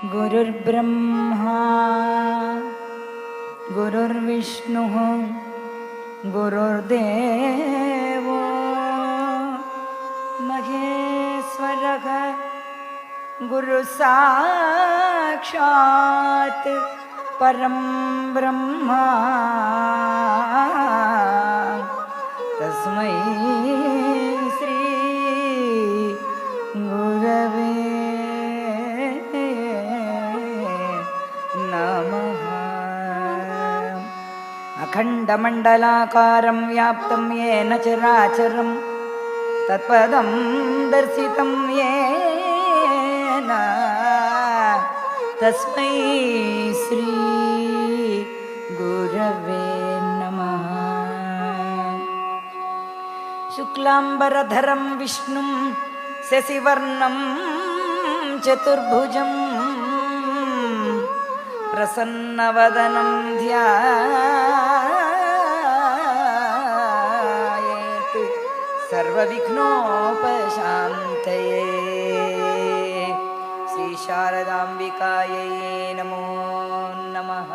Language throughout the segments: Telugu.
गुरुर्ब्रह्मा गुरुर्विष्णुः गुरुर्देवो महेश्वरः गुरुसाक्षात् परं ब्रह्मा तस्मै श्री गुरवे नमः। अखण्डमण्डलाकारं व्याप्तं येन चराचरं तत्पदं दर्शितं येन तस्मै श्री गुरवे नमः। शुक्लाम्बरधरं विष्णुं शशिवर्णं चतुर्भुजं प्रसन्नवदनं ध्यायेत् सर्वविघ्नोपशान्तये। श्री शारदाम्बिकायै नमो नमः।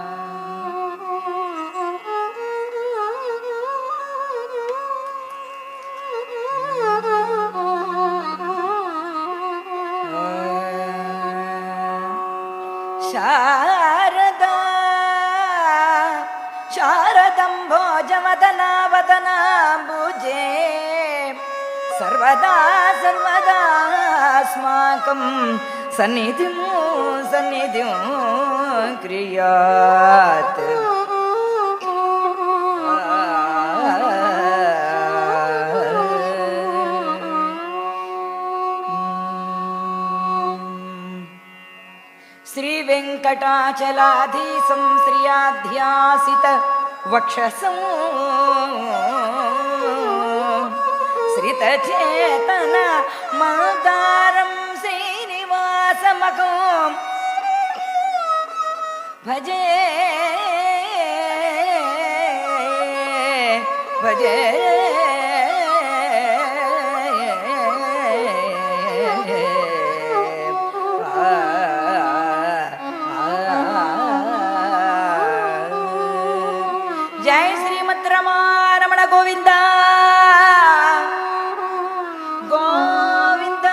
शारदा शारदम्भोजवदनावदनाम्बुजे सर्वदा सर्वदास्माकं सन्निधिं क्रियात्। श्रीवेङ्कटाचलाधीशं श्रियाध्यासित वक्षसं श्रितचेतन मदारं श्रीनिवासमघं भजे भजे। जय श्रीमद्रमारमण गोविंद गोविंद।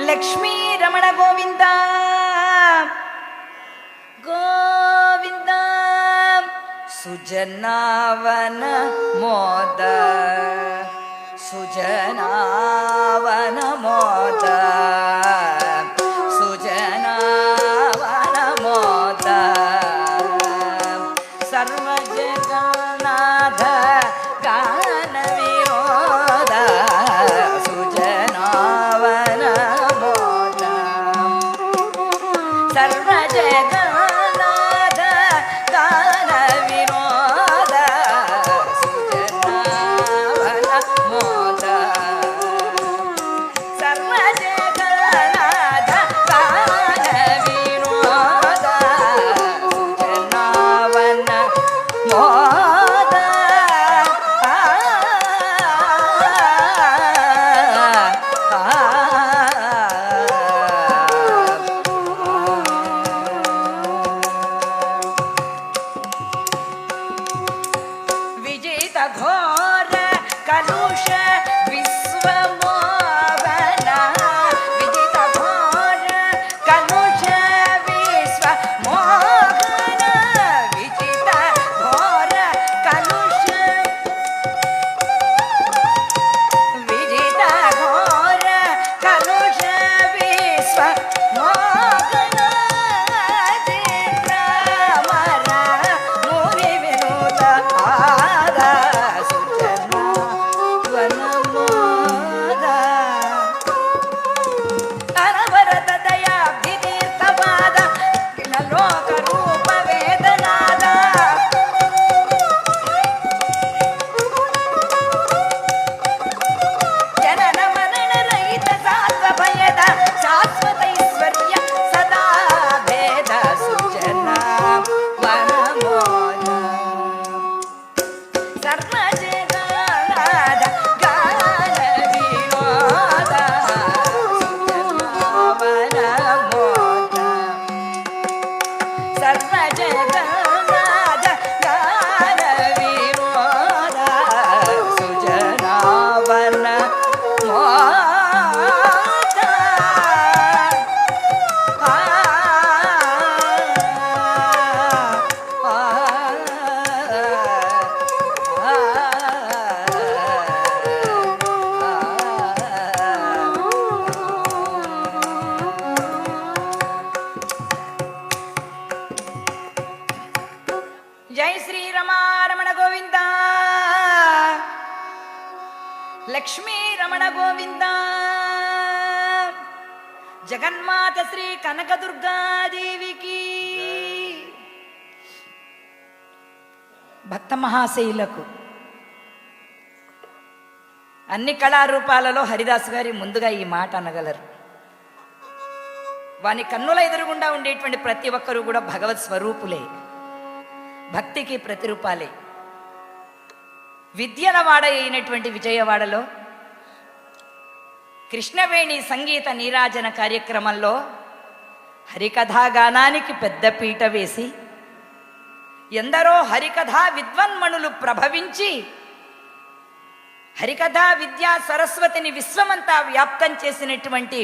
लक्ष्मी रमण गोविंद गोविंद। सुजनावन मोद सुजनावन मोद सुजनावन मोद। सर्वजगन्नाथ गान विनोद सुजनावन मोद। सर्वजगन्नाथ गान विनोद सुजनावन मोद। सर्वजगन्नाथ गान विनोद सुजनावन मोद। లక్ష్మీ రమణ గోవింద. జగన్మాత శ్రీ కనకదుర్గాదేవికి. భక్త మహాశయులకు అన్ని కళారూపాలలో హరిదాసు గారి ముందుగా ఈ మాట అనగలరు. వాని కన్నుల ఎదురుగుండా ఉండేటువంటి ప్రతి ఒక్కరూ కూడా భగవత్ స్వరూపులే, భక్తికి ప్రతిరూపాలే. విద్యల వాడ అయినటువంటి విజయవాడలో కృష్ణవేణి సంగీత నీరాజన కార్యక్రమంలో హరికథాగానానికి పెద్ద పీట వేసి ఎందరో హరికథా విద్వన్మణులు ప్రభవించి హరికథా విద్యా సరస్వతిని విశ్వమంతా వ్యాప్తం చేసినటువంటి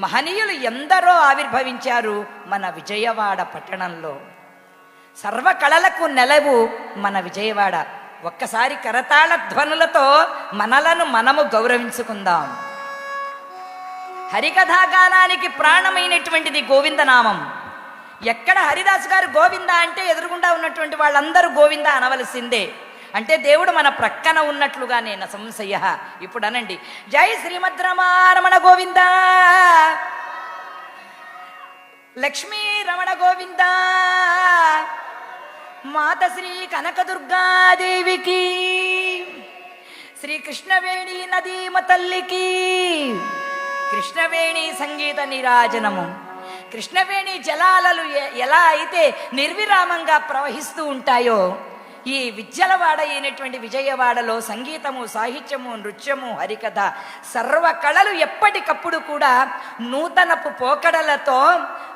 మహనీయులు ఎందరో ఆవిర్భవించారు మన విజయవాడ పట్టణంలో. సర్వకళలకు నెలవు మన విజయవాడ. ఒక్కసారి కరతాళ ధ్వనులతో మనలను మనము గౌరవించుకుందాం. హరికథాగానానికి ప్రాణమైనటువంటిది గోవిందనామం. ఎక్కడ హరిదాసు గారు గోవింద అంటే ఎదురుగుండా ఉన్నటువంటి వాళ్ళందరూ గోవింద అనవలసిందే. అంటే దేవుడు మన ప్రక్కన ఉన్నట్లుగానే నా సంశయ. ఇప్పుడు అనండి, జై శ్రీమద్రమారమణ గోవింద, లక్ష్మీ రమణ గోవింద, మాత శ్రీ కనకదుర్గాదేవికి, శ్రీ కృష్ణవేణి నదీమ తల్లికి. కృష్ణవేణి సంగీత నీరాజనము, కృష్ణవేణి జలాలలు ఎలా అయితే నిర్విరామంగా ప్రవహిస్తూ ఉంటాయో, ఈ విద్యలవాడ అయినటువంటి విజయవాడలో సంగీతము, సాహిత్యము, నృత్యము, హరికథ సర్వ కళలు ఎప్పటికప్పుడు కూడా నూతనపు పోకడలతో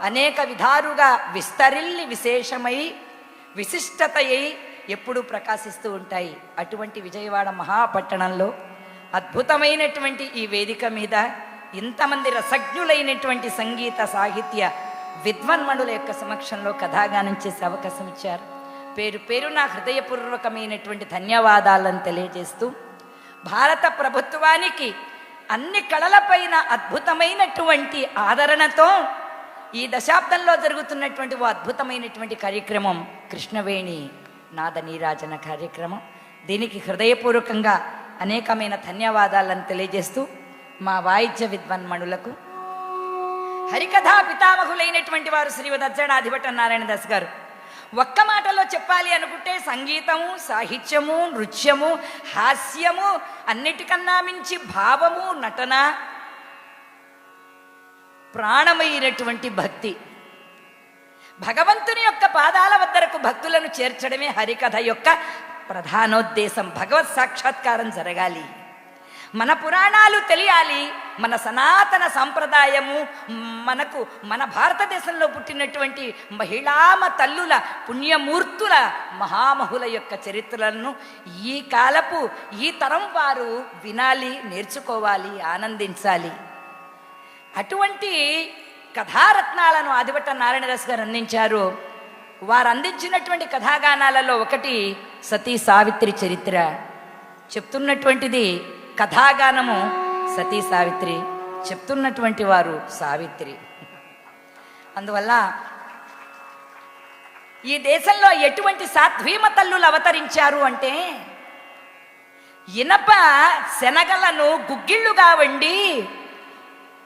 అనేక విధాలుగా విస్తరిల్లి విశేషమై విశిష్టతయై ఎప్పుడూ ప్రకాశిస్తూ ఉంటాయి. అటువంటి విజయవాడ మహాపట్టణంలో అద్భుతమైనటువంటి ఈ వేదిక మీద ఇంతమంది రసజ్ఞులైనటువంటి సంగీత సాహిత్య విద్వన్మణుల యొక్క సమక్షంలో కథాగానం చేసే అవకాశం ఇచ్చారు. పేరు పేరు నా హృదయపూర్వకమైనటువంటి ధన్యవాదాలను తెలియజేస్తూ, భారత ప్రభుత్వానికి అన్ని కళలపైన అద్భుతమైనటువంటి ఆదరణతో ఈ దశాబ్దంలో జరుగుతున్నటువంటి ఓ అద్భుతమైనటువంటి కార్యక్రమం కృష్ణవేణి నాద నీరాజన కార్యక్రమం. దీనికి హృదయపూర్వకంగా అనేకమైన ధన్యవాదాలను తెలియజేస్తూ, మా వాయిద్య విద్వన్మణులకు హరికథా పితామహులైనటువంటి వారు శ్రీవద్ అజ్జడాధిపట నారాయణదాస్ గారు ఒక్క మాటలో చెప్పాలి అనుకుంటే సంగీతము, సాహిత్యము, నృత్యము, హాస్యము, అన్నిటికన్నా మించి భావము, నటన, ప్రాణమైనటువంటి భక్తి. భగవంతుని యొక్క పాదాల వద్దరకు భక్తులను చేర్చడమే హరికథ యొక్క ప్రధానోద్దేశం. భగవత్ సాక్షాత్కారం జరగాలి, మన పురాణాలు తెలియాలి, మన సనాతన సంప్రదాయము, మన భారతదేశంలో పుట్టినటువంటి మహిళామ తల్లుల పుణ్యమూర్తుల మహామహుల యొక్క చరిత్రలను ఈ కాలపు ఈ తరం వారు వినాలి, నేర్చుకోవాలి, ఆనందించాలి. అటువంటి కథారత్నాలను ఆదిభట్ట నారాయణదాస్ గారు అందించారు. వారు అందించినటువంటి కథాగానాలలో ఒకటి సతీ సావిత్రి చరిత్ర. చెప్తున్నటువంటిది కథాగానము సతీ సావిత్రి, చెప్తున్నటువంటి వారు సావిత్రి. అందువల్ల ఈ దేశంలో ఎటువంటి సాధ్వీమ తల్లులు అవతరించారు అంటే, ఇనప శనగలను గుగ్గిళ్ళుగా వండి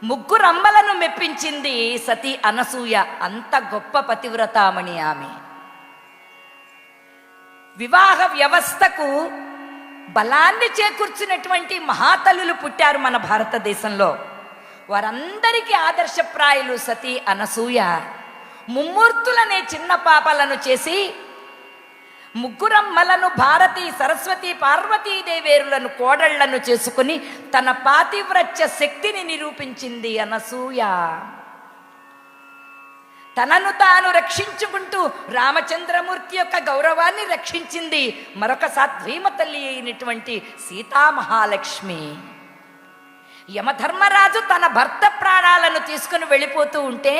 ముగ్గురమ్మలను మెప్పించింది సతీ అనసూయ. అంత గొప్ప పతివ్రతామణి ఆమె. వివాహ వ్యవస్థకు బలాన్ని చేకూర్చినటువంటి మహాతల్లులు పుట్టారు మన భారతదేశంలో. వారందరికీ ఆదర్శప్రాయులు సతీ అనసూయ. ముమ్మూర్తులనే చిన్న పాపలను చేసి ముగ్గురమ్మలను భారతీ, సరస్వతి, పార్వతీదేవేరులను కోడళ్లను చేసుకుని తన పాతివ్రత్య శక్తిని నిరూపించింది అనసూయ. తనను తాను రక్షించుకుంటూ రామచంద్రమూర్తి యొక్క గౌరవాన్ని రక్షించింది మరొక సాధ్వీమ తల్లి అయినటువంటి సీతామహాలక్ష్మి. యమధర్మరాజు తన భర్త ప్రాణాలను తీసుకుని వెళ్ళిపోతూ ఉంటే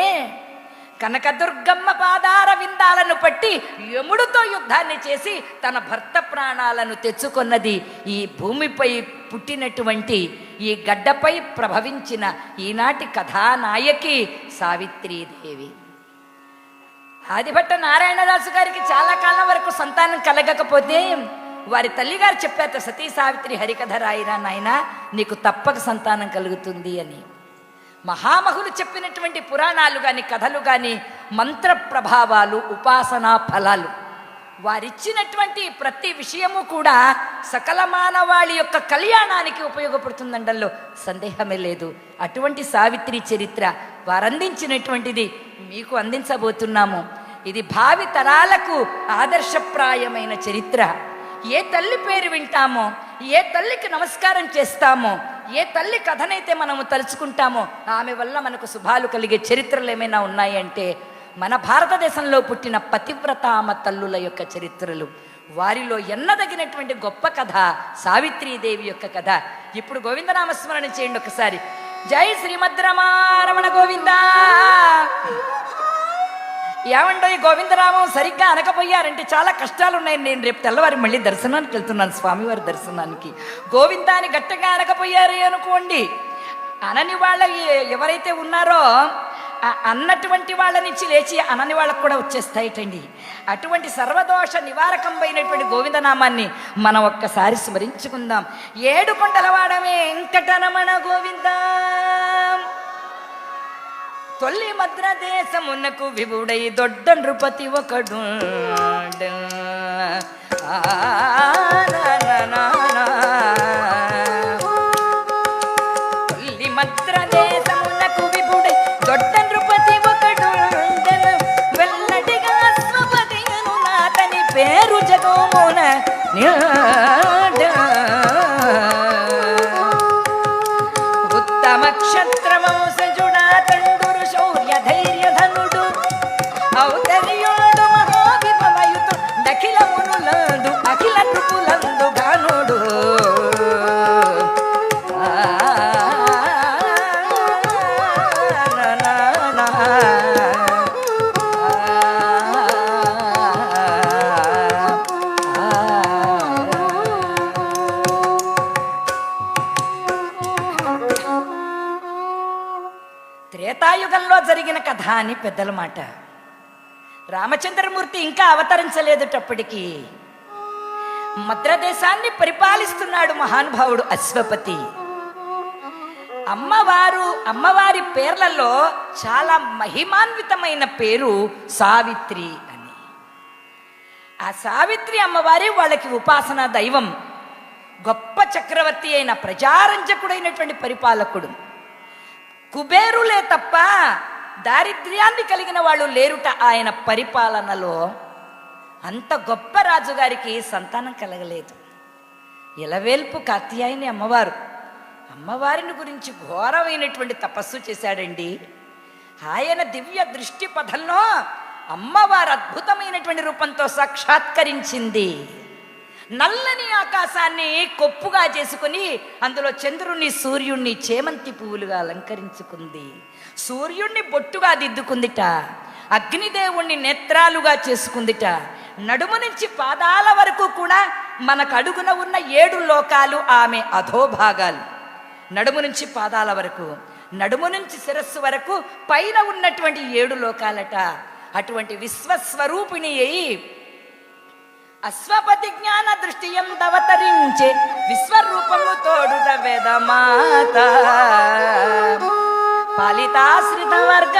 కనకదుర్గమ్మ పాదార విందాలను పట్టి యముడితో యుద్ధాన్ని చేసి తన భర్త ప్రాణాలను తెచ్చుకున్నది ఈ భూమిపై పుట్టినటువంటి, ఈ గడ్డపై ప్రభవించిన ఈనాటి కథానాయకి సావిత్రీదేవి. ఆదిభట్ట నారాయణదాసు గారికి చాలా కాలం వరకు సంతానం కలగకపోతే వారి తల్లిగారు చెప్పారట, సతీ సావిత్రి హరికథ రాయిరా నాయనా, నీకు తప్పక సంతానం కలుగుతుంది అని. మహామహులు చెప్పినటువంటి పురాణాలు కానీ కథలు కానీ మంత్ర ప్రభావాలు, ఉపాసనా ఫలాలు, వారిచ్చినటువంటి ప్రతి విషయము కూడా సకల మానవాళి యొక్క కళ్యాణానికి ఉపయోగపడుతుందండల్లో సందేహమే లేదు. అటువంటి సావిత్రి చరిత్ర వారందించినటువంటిది మీకు అందించబోతున్నాము. ఇది భావి తరాలకు ఆదర్శప్రాయమైన చరిత్ర. ఏ తల్లి పేరు వింటామో, ఏ తల్లికి నమస్కారం చేస్తామో, ఏ తల్లి కథనైతే మనము తలుచుకుంటామో ఆమె వల్ల మనకు శుభాలు కలిగే చరిత్రలు ఏమైనా ఉన్నాయంటే మన భారతదేశంలో పుట్టిన పతివ్రతామ తల్లుల యొక్క చరిత్రలు. వారిలో ఎన్నదగినటువంటి గొప్ప కథ సావిత్రీదేవి యొక్క కథ. ఇప్పుడు గోవిందనామస్మరణ చేయండి ఒకసారి. జై శ్రీమద్రమారమణ గోవిందా. ఏమండో ఈ గోవిందరామం సరిగ్గా అనకపోయారంటే చాలా కష్టాలు ఉన్నాయి. నేను రేపు తెల్లవారి మళ్ళీ దర్శనానికి వెళ్తున్నాను, స్వామివారి దర్శనానికి. గోవిందాన్ని గట్టిగా అనకపోయారు అనుకోండి, అనని వాళ్ళ ఎవరైతే ఉన్నారో అన్నటువంటి వాళ్ళ నుంచి లేచి అనని వాళ్ళకు కూడా వచ్చేస్తాయిటండి. అటువంటి సర్వదోష నివారకంపైనటువంటి గోవిందనామాన్ని మనం ఒక్కసారి స్మరించుకుందాం. ఏడు కొండలవాడమే వెంకటరమణ గోవిందా. తొల్లి మద్ర దేశమునకు విభుడై దొడ్డ నృపతి ఒకడు. తొల్లి మద్ర దేశమునకు విభుడై దొడ్డ నృపతి ఒకడు. వెల్లడిగా స్వపతి అను నాతని పేరు జగమున ఉత్తమ క్షత్రవంశజుడా తండురు శౌర్య ధైర్యధనుడు ఔదర్యుడు మహావిభవయుతు దఖిల మునులందు అఖిల నృపులందు గానుడు. త్రేతాయుగంలో జరిగిన కథ అని పెద్దల మాట. రామచంద్రమూర్తి ఇంకా అవతరించలేదుటప్పటికీ మద్రదేశాన్ని పరిపాలిస్తున్నాడు మహానుభావుడు అశ్వపతి. అమ్మవారి పేర్లలో చాలా మహిమాన్వితమైన పేరు సావిత్రి అని. ఆ సావిత్రి అమ్మవారి వాళ్ళకి ఉపాసనా దైవం. గొప్ప చక్రవర్తి అయిన ప్రజారంజకుడైనటువంటి పరిపాలకుడు. కుబేరులే తప్ప దారిద్ర్యాన్ని కలిగిన వాళ్ళు లేరుట ఆయన పరిపాలనలో. అంత గొప్ప రాజుగారికి సంతానం కలగలేదు. ఇలవేల్పు కాత్యాయని అమ్మవారిని గురించి ఘోరమైనటువంటి తపస్సు చేశాడండి. ఆయన దివ్య దృష్టి పథంలో అమ్మవారు అద్భుతమైనటువంటి రూపంతో సాక్షాత్కరించింది. నల్లని ఆకాశాన్ని కొప్పుగా చేసుకుని అందులో చంద్రుణ్ణి సూర్యుణ్ణి చేమంతి పువ్వులుగా అలంకరించుకుంది. సూర్యుణ్ణి బొట్టుగా దిద్దుకుందిట. అగ్నిదేవుణ్ణి నేత్రాలుగా చేసుకుందిట. నడుము నుంచి పాదాల వరకు కూడా మనకు అడుగున ఉన్న 7 లోకాలు ఆమె అధోభాగాలు. నడుము నుంచి పాదాల వరకు, నడుము నుంచి శిరస్సు వరకు పైన ఉన్నటువంటి 7 లోకాలట. అటువంటి విశ్వస్వరూపిణి అయి అశ్వపతి జ్ఞాన దృష్టి ఎంతవతరించే విశ్వరూపము తోడుట వేదమాత పాలితాశ్రిత వర్గ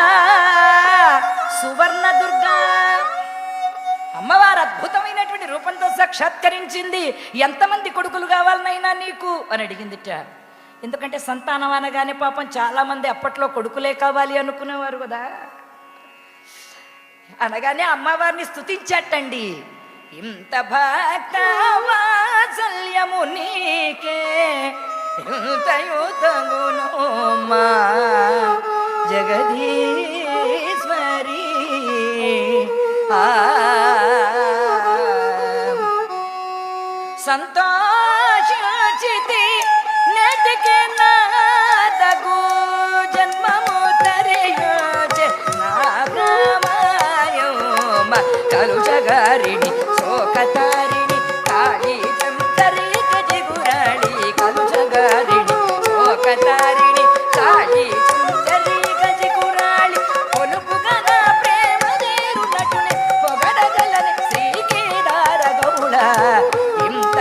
సువర్ణ దుర్గా. అమ్మవారు అద్భుతమైనటువంటి రూపంతో సాక్షాత్కరించింది. ఎంతమంది కొడుకులు కావాలనైనా నీకు అని అడిగిందిట. ఎందుకంటే సంతానం అనగానే పాపం చాలా మంది అప్పట్లో కొడుకులే కావాలి అనుకునేవారు కదా. అనగానే అమ్మవారిని స్తుతించటండి. ఇంత భక్త వాత్సల్యము నీకే ఇంతయుతగును మా జగదీశ్వరి. సంతోషితి నెటికి నాదగు జన్మము తరియోచే నా రామాయణ కలుషగారిణి శోకతారిణి కాళీ చంతరిక జిగురాళి కలుషగారిణి శోకతారిణి కాళీ చంతరిక జిగురాళి కొలుపుగన ప్రేమ దేరు నటుని పొగడగలని శ్రీకేదార గౌడ. ఇంత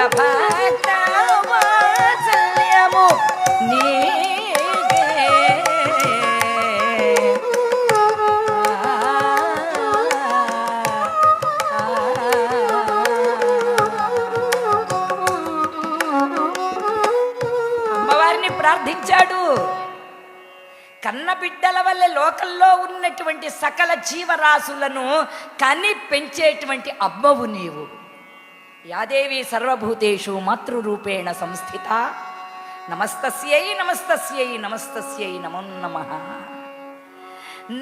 లోకంలో ఉన్నటువంటి సకల జీవరాశులను కని పెంచేటువంటి అమ్మవు నీవు. యాదేవి సర్వభూతేషు మాతృరూపేణ సంస్థిత. నమస్తస్యై నమస్తస్యై నమస్తస్యై నమో నమః.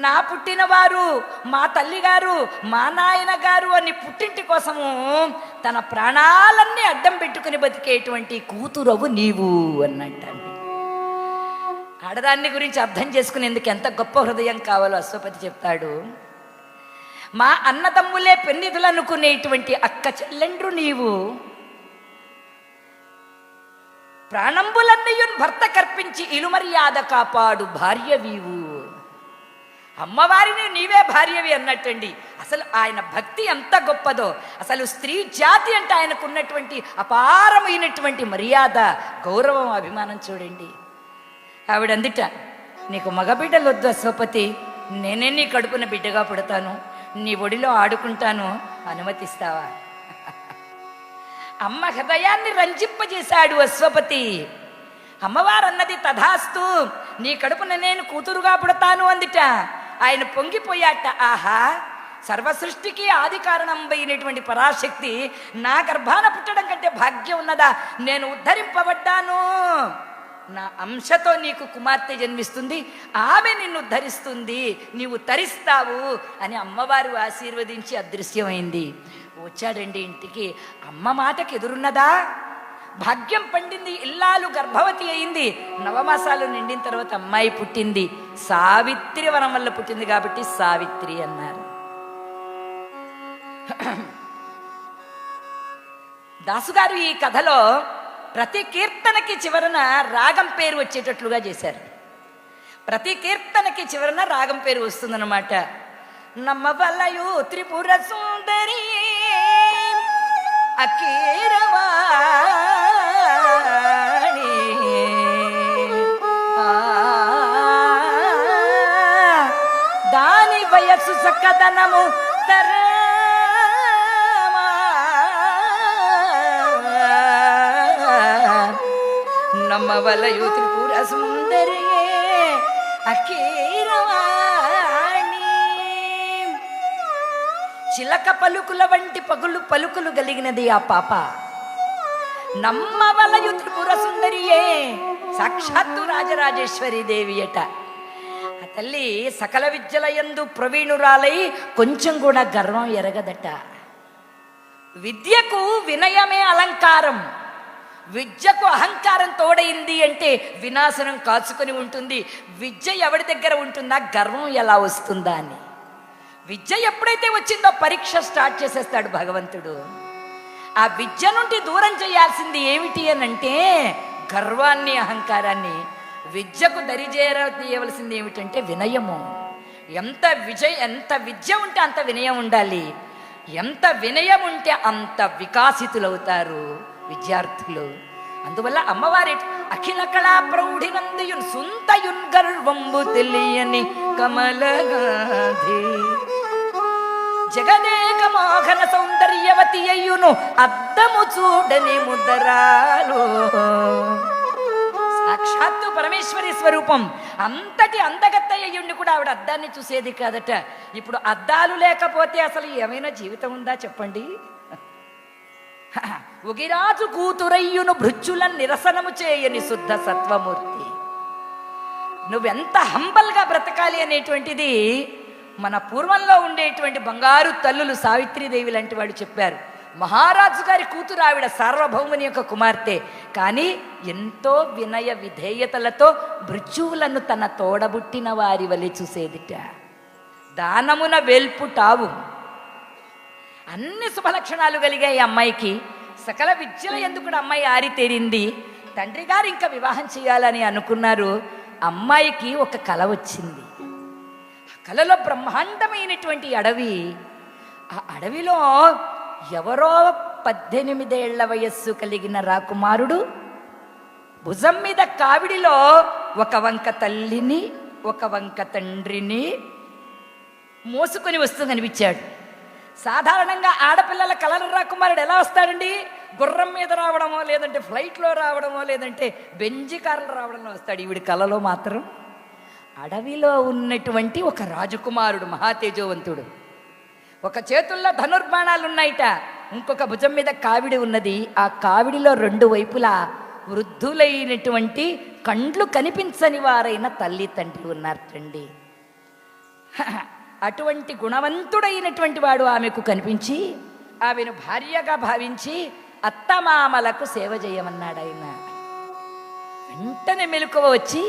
నా పుట్టినవారు, మా తల్లిగారు, మా నాయన గారు అని పుట్టింటి కోసము తన ప్రాణాలన్నీ అడ్డం పెట్టుకుని బతికేటువంటి కూతురవు నీవు అన్నట్టండి. ఆడదాన్ని గురించి అర్థం చేసుకునేందుకు ఎంత గొప్ప హృదయం కావాలో అశ్వపతి చెప్తాడు. మా అన్నదమ్ములే పెన్నిధులు అనుకునేటువంటి అక్క చెల్లెండ్రు నీవు. ప్రాణంబులన్నయున్ భర్త కర్పించి ఇలుమర్యాద కాపాడు భార్యవీవు. అమ్మవారిని నీవే భార్యవి అన్నట్టండి. అసలు ఆయన భక్తి ఎంత గొప్పదో, అసలు స్త్రీ జాతి అంటే ఆయనకు ఉన్నటువంటి అపారమైనటువంటి మర్యాద, గౌరవం, అభిమానం చూడండి. ఆవిడందిట, నీకు మగబిడ్డలు వద్దు అశ్వపతి, నేనే నీ కడుపున బిడ్డగా పుడతాను, నీ ఒడిలో ఆడుకుంటాను, అనుమతిస్తావా? అమ్మ హృదయాన్ని రంజింపజేశాడు అశ్వపతి. అమ్మవారన్నది తథాస్తు, నీ కడుపున నేను కూతురుగా పుడతాను అందిట. ఆయన పొంగిపోయాట. ఆహా, సర్వసృష్టికి ఆది కారణమైనటువంటి పరాశక్తి నా గర్భాన పుట్టడం కంటే భాగ్యం ఉన్నదా? నేను ఉద్ధరింపబడ్డాను, నా అంశతో నీకు కుమార్తె జన్మిస్తుంది, ఆమె నిన్ను ధరిస్తుంది, నీవు తరిస్తావు అని అమ్మవారు ఆశీర్వదించి అదృశ్యమైంది. వచ్చాడండి ఇంటికి. అమ్మ మాటకి ఎదురున్నదా? భాగ్యం పండింది, ఇల్లాలు గర్భవతి అయింది. 9 మాసాలు నిండిన తర్వాత అమ్మాయి పుట్టింది. సావిత్రి వరం వల్ల పుట్టింది కాబట్టి సావిత్రి అన్నారు. దాసుగారు ఈ కథలో ప్రతి కీర్తనకి చివరన రాగం పేరు వచ్చేటట్లుగా చేశారు. ప్రతి కీర్తనకి చివరన రాగం పేరు వస్తుందన్నమాట. నమ్మవలయు త్రిపుర సుందరి అకీరవాణి దాని వయస్సు సకదనము తరమా నమ్మవలయు త్రిపుర సుందరి అకీరవాణి. చిలక పలుకుల వంటి పలుకులు కలిగినది ఆ పాప. నమ్మవలయు త్రిపుర సుందరియే, సాక్షాత్తు రాజరాజేశ్వరి దేవి అట. ఆ తల్లి సకల విద్యలయందు ప్రవీణురాలై కొంచెం కూడా గర్వం ఎరగదట. విద్యకు వినయమే అలంకారం. విద్యకు అహంకారం తోడైంది అంటే వినాశనం కాచుకొని ఉంటుంది. విద్య ఎవరి దగ్గర ఉంటుందా? గర్వం ఎలా వస్తుందా అని. విద్య ఎప్పుడైతే వచ్చిందో పరీక్ష స్టార్ట్ చేసేస్తాడు భగవంతుడు. ఆ విద్య నుండి దూరం చేయాల్సింది ఏమిటి అని అంటే గర్వాన్ని, అహంకారాన్ని. విద్యకు దరిచేయవలసింది ఏమిటంటే వినయము. ఎంత విద్య ఉంటే అంత వినయం ఉండాలి. ఎంత వినయం ఉంటే అంత వికాసితులవుతారు విద్యార్థులు. అందువల్ల అమ్మవారి అఖిల కళా ప్రౌఢినందియున్ సుంతయున్ గర్వంబు తెలియని కమలగాధి జగదేక మోహన సౌందర్యవతి అయ్యును అద్దము చూడని ముద్దరాలు. సాక్షాత్తు పరమేశ్వరి స్వరూపం. అంతటి అందగత్త అయ్యుండి కూడా ఆవిడ అద్దాన్ని చూసేది కాదట. ఇప్పుడు అద్దాలు లేకపోతే అసలు ఏమైనా జీవితం ఉందా చెప్పండి? ఉగిరాజు కూతురయ్యును భృత్యుల నిరసనము చేయని శుద్ధ సత్వమూర్తి. నువ్వెంత హంబల్గా బ్రతకాలి అనేటువంటిది మన పూర్వంలో ఉండేటువంటి బంగారు తల్లులు సావిత్రీదేవి లాంటి వాళ్ళు చెప్పారు. మహారాజు గారి కూతురు ఆవిడ, సార్వభౌముని యొక్క కుమార్తె. కానీ ఎంతో వినయ విధేయతలతో భృత్యువులను తన తోడబుట్టిన వారి వలె చూసేదిట. దానమున వెల్పుటావు. అన్ని శుభలక్షణాలు కలిగాయి అమ్మాయికి. సకల విద్యల ఎందుకు అమ్మాయి ఆరితేరింది. తండ్రి గారు ఇంకా వివాహం చేయాలని అనుకున్నారు. అమ్మాయికి ఒక కల వచ్చింది. ఆ కలలో బ్రహ్మాండమైనటువంటి అడవి. ఆ అడవిలో ఎవరో 18 ఏళ్ల వయస్సు కలిగిన రాకుమారుడు భుజం మీద కావిడిలో ఒక వంక తల్లిని, ఒక వంక తండ్రిని మోసుకొని వస్తూ కనిపించాడు. సాధారణంగా ఆడపిల్లల కలల రాకుమారుడు ఎలా వస్తాడండి? గుర్రం మీద రావడమో, లేదంటే ఫ్లైట్లో రావడమో, లేదంటే బెంజి కార్లు రావడంలో వస్తాడు. ఈవిడి కలలో మాత్రం అడవిలో ఉన్నటువంటి ఒక రాజకుమారుడు, మహాతేజోవంతుడు. ఒక చేతుల్లో ధనుర్బాణాలు ఉన్నాయిట, ఇంకొక భుజం మీద కావిడి ఉన్నది. ఆ కావిడిలో రెండు వైపులా వృద్ధులైనటువంటి కండ్లు కనిపించని వారైన తల్లి తండ్రి ఉన్నారటండి. అటువంటి గుణవంతుడైనటువంటి వాడు ఆమెకు కనిపించి ఆమెను భార్యగా భావించి అత్తమామలకు సేవ చేయమన్నాడు ఆయన. వెంటనే మెలకువ వచ్చి,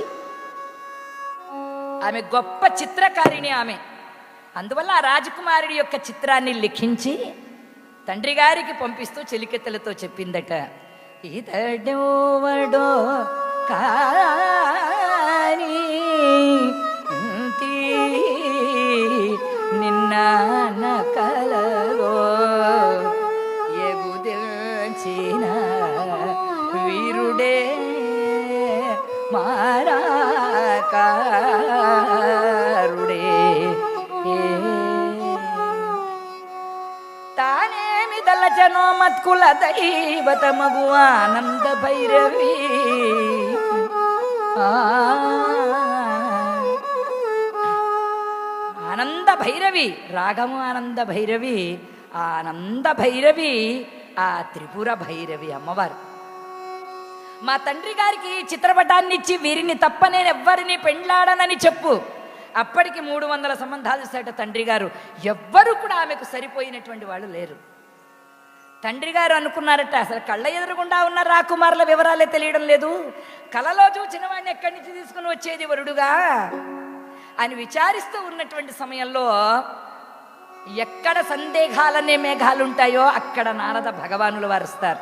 ఆమె గొప్ప చిత్రకారిణి ఆమె, అందువల్ల ఆ రాజకుమారుడి యొక్క చిత్రాన్ని లిఖించి తండ్రి గారికి పంపిస్తూ చెలికెత్తలతో చెప్పిందట, ఇతడెవడో కాని నిన్న కలగో ఎగుదిల్చిన వీరుడే మారాకారుడే తానేమి దళచనో మత్కుల దైవతమగు ఆనంద భైరవి. ఆనంద భైరవి, రాగము ఆనంద భైరవి, ఆనంద భైరవి ఆ త్రిపుర భైరవి అమ్మవారు. మా తండ్రి గారికి చిత్రపటాన్ని ఇచ్చి వీరిని తప్ప నేను ఎవ్వరిని పెండ్లాడనని చెప్పు. అప్పటికి 300 సంబంధాలు ఇస్తాట తండ్రి గారు. ఎవ్వరు కూడా ఆమెకు సరిపోయినటువంటి వాళ్ళు లేరు. తండ్రి గారు అనుకున్నారట, అసలు కళ్ళ ఎదురుగుండా ఉన్న రాకుమారుల వివరాలే తెలియడం లేదు, కలలో చూచిన వాడిని ఎక్కడి నుంచి తీసుకుని వచ్చేది వరుడుగా అని విచారిస్తూ ఉన్నటువంటి సమయంలో ఎక్కడ సందేహాలనే మేఘాలు ఉంటాయో అక్కడ నారద భగవానులు వారు వస్తారు.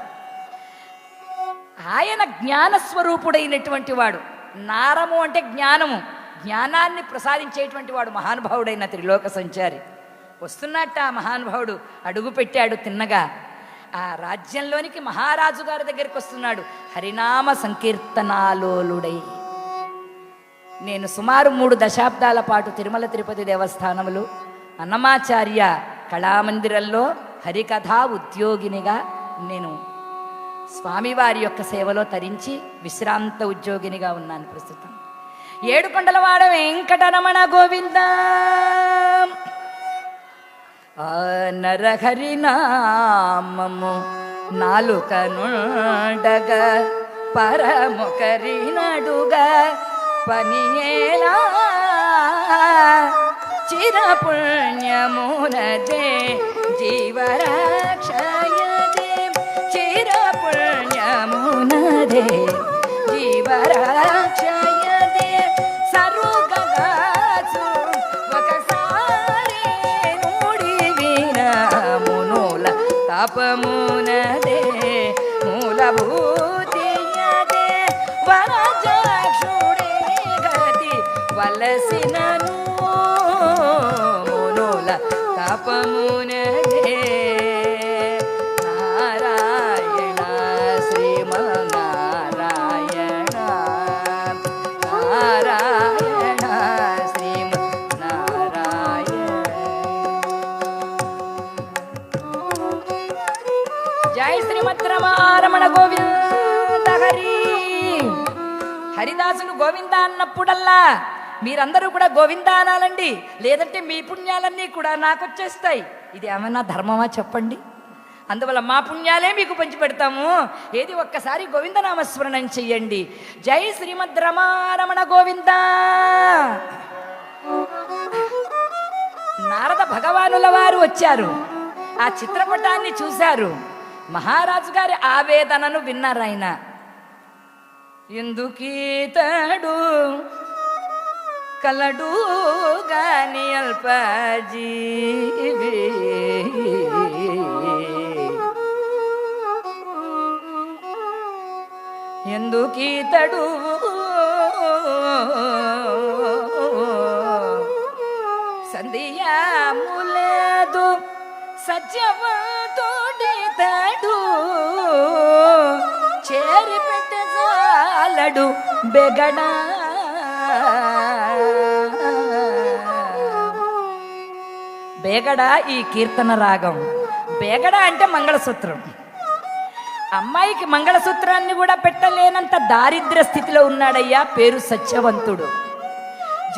ఆయన జ్ఞానస్వరూపుడైనటువంటి వాడు. నారము అంటే జ్ఞానము, జ్ఞానాన్ని ప్రసాదించేటువంటి వాడు మహానుభావుడైన త్రిలోక సంచారి. వస్తున్నట్ట ఆ మహానుభావుడు అడుగు పెట్టాడు తిన్నగా. ఆ రాజ్యంలోనికి మహారాజు గారి దగ్గరికి వస్తున్నాడు, హరినామ సంకీర్తనాలోలుడై. నేను సుమారు 3 దశాబ్దాల పాటు తిరుమల తిరుపతి దేవస్థానములు, అన్నమాచార్య కళామందిరంలో హరికథా ఉద్యోగినిగా నేను స్వామివారి యొక్క సేవలో తరించి విశ్రాంత ఉద్యోగినిగా ఉన్నాను ప్రస్తుతం. ఏడుకొండలవాడ వెంకటరమణ గోవింద. ఆ నరహరినామము నాలుకనుండగా పరముకరినడుగా పనియేలా చిరపుణ్యమునదే జీవరాక్షయదే చిరపుణ్యమునదే జీవరాక్షయదే సరుగగాసు ఒకసారి నుడి వినమునుల తపమునదే మూలభూతియదే వరజక్షుడే గతి వలసినను మునుల తపమునదే నారాయణ శ్రీమన్నారాయణ నారాయణ శ్రీమన్నారాయణ. జై శ్రీమద్రమారమణ గోవింద హరి. హరిదాసులు గోవింద అన్నప్పుడల్లా మీరందరూ కూడా గోవింద అనాలండి, లేదంటే మీ పుణ్యాలన్నీ కూడా నాకు వచ్చేస్తాయి. ఇది ఏమన్నా ధర్మమా చెప్పండి? అందువల్ల మా పుణ్యాలే మీకు పంచిపెడతాము. ఏది ఒక్కసారి గోవిందనామస్మరణం చెయ్యండి. జై శ్రీమద్ రమారమణ గోవింద. నారద భగవానుల వారు వచ్చారు, ఆ చిత్రపటాన్ని చూశారు. మహారాజు గారి ఆవేదనను విన్నారు. ఆయన ఎందుకీతడు కలడు గాని అల్పజీవి ఎందుకీతడు సంధ్యాములేదు సత్యవంతుడితడు చేరి పెట్టజాలడు బెగడా. బేగడ ఈ కీర్తన రాగం. బేగడ అంటే మంగళసూత్రం. అమ్మాయికి మంగళసూత్రాన్ని కూడా పెట్టలేనంత దారిద్ర్య స్థితిలో ఉన్నాడయ్యా. పేరు సత్యవంతుడు.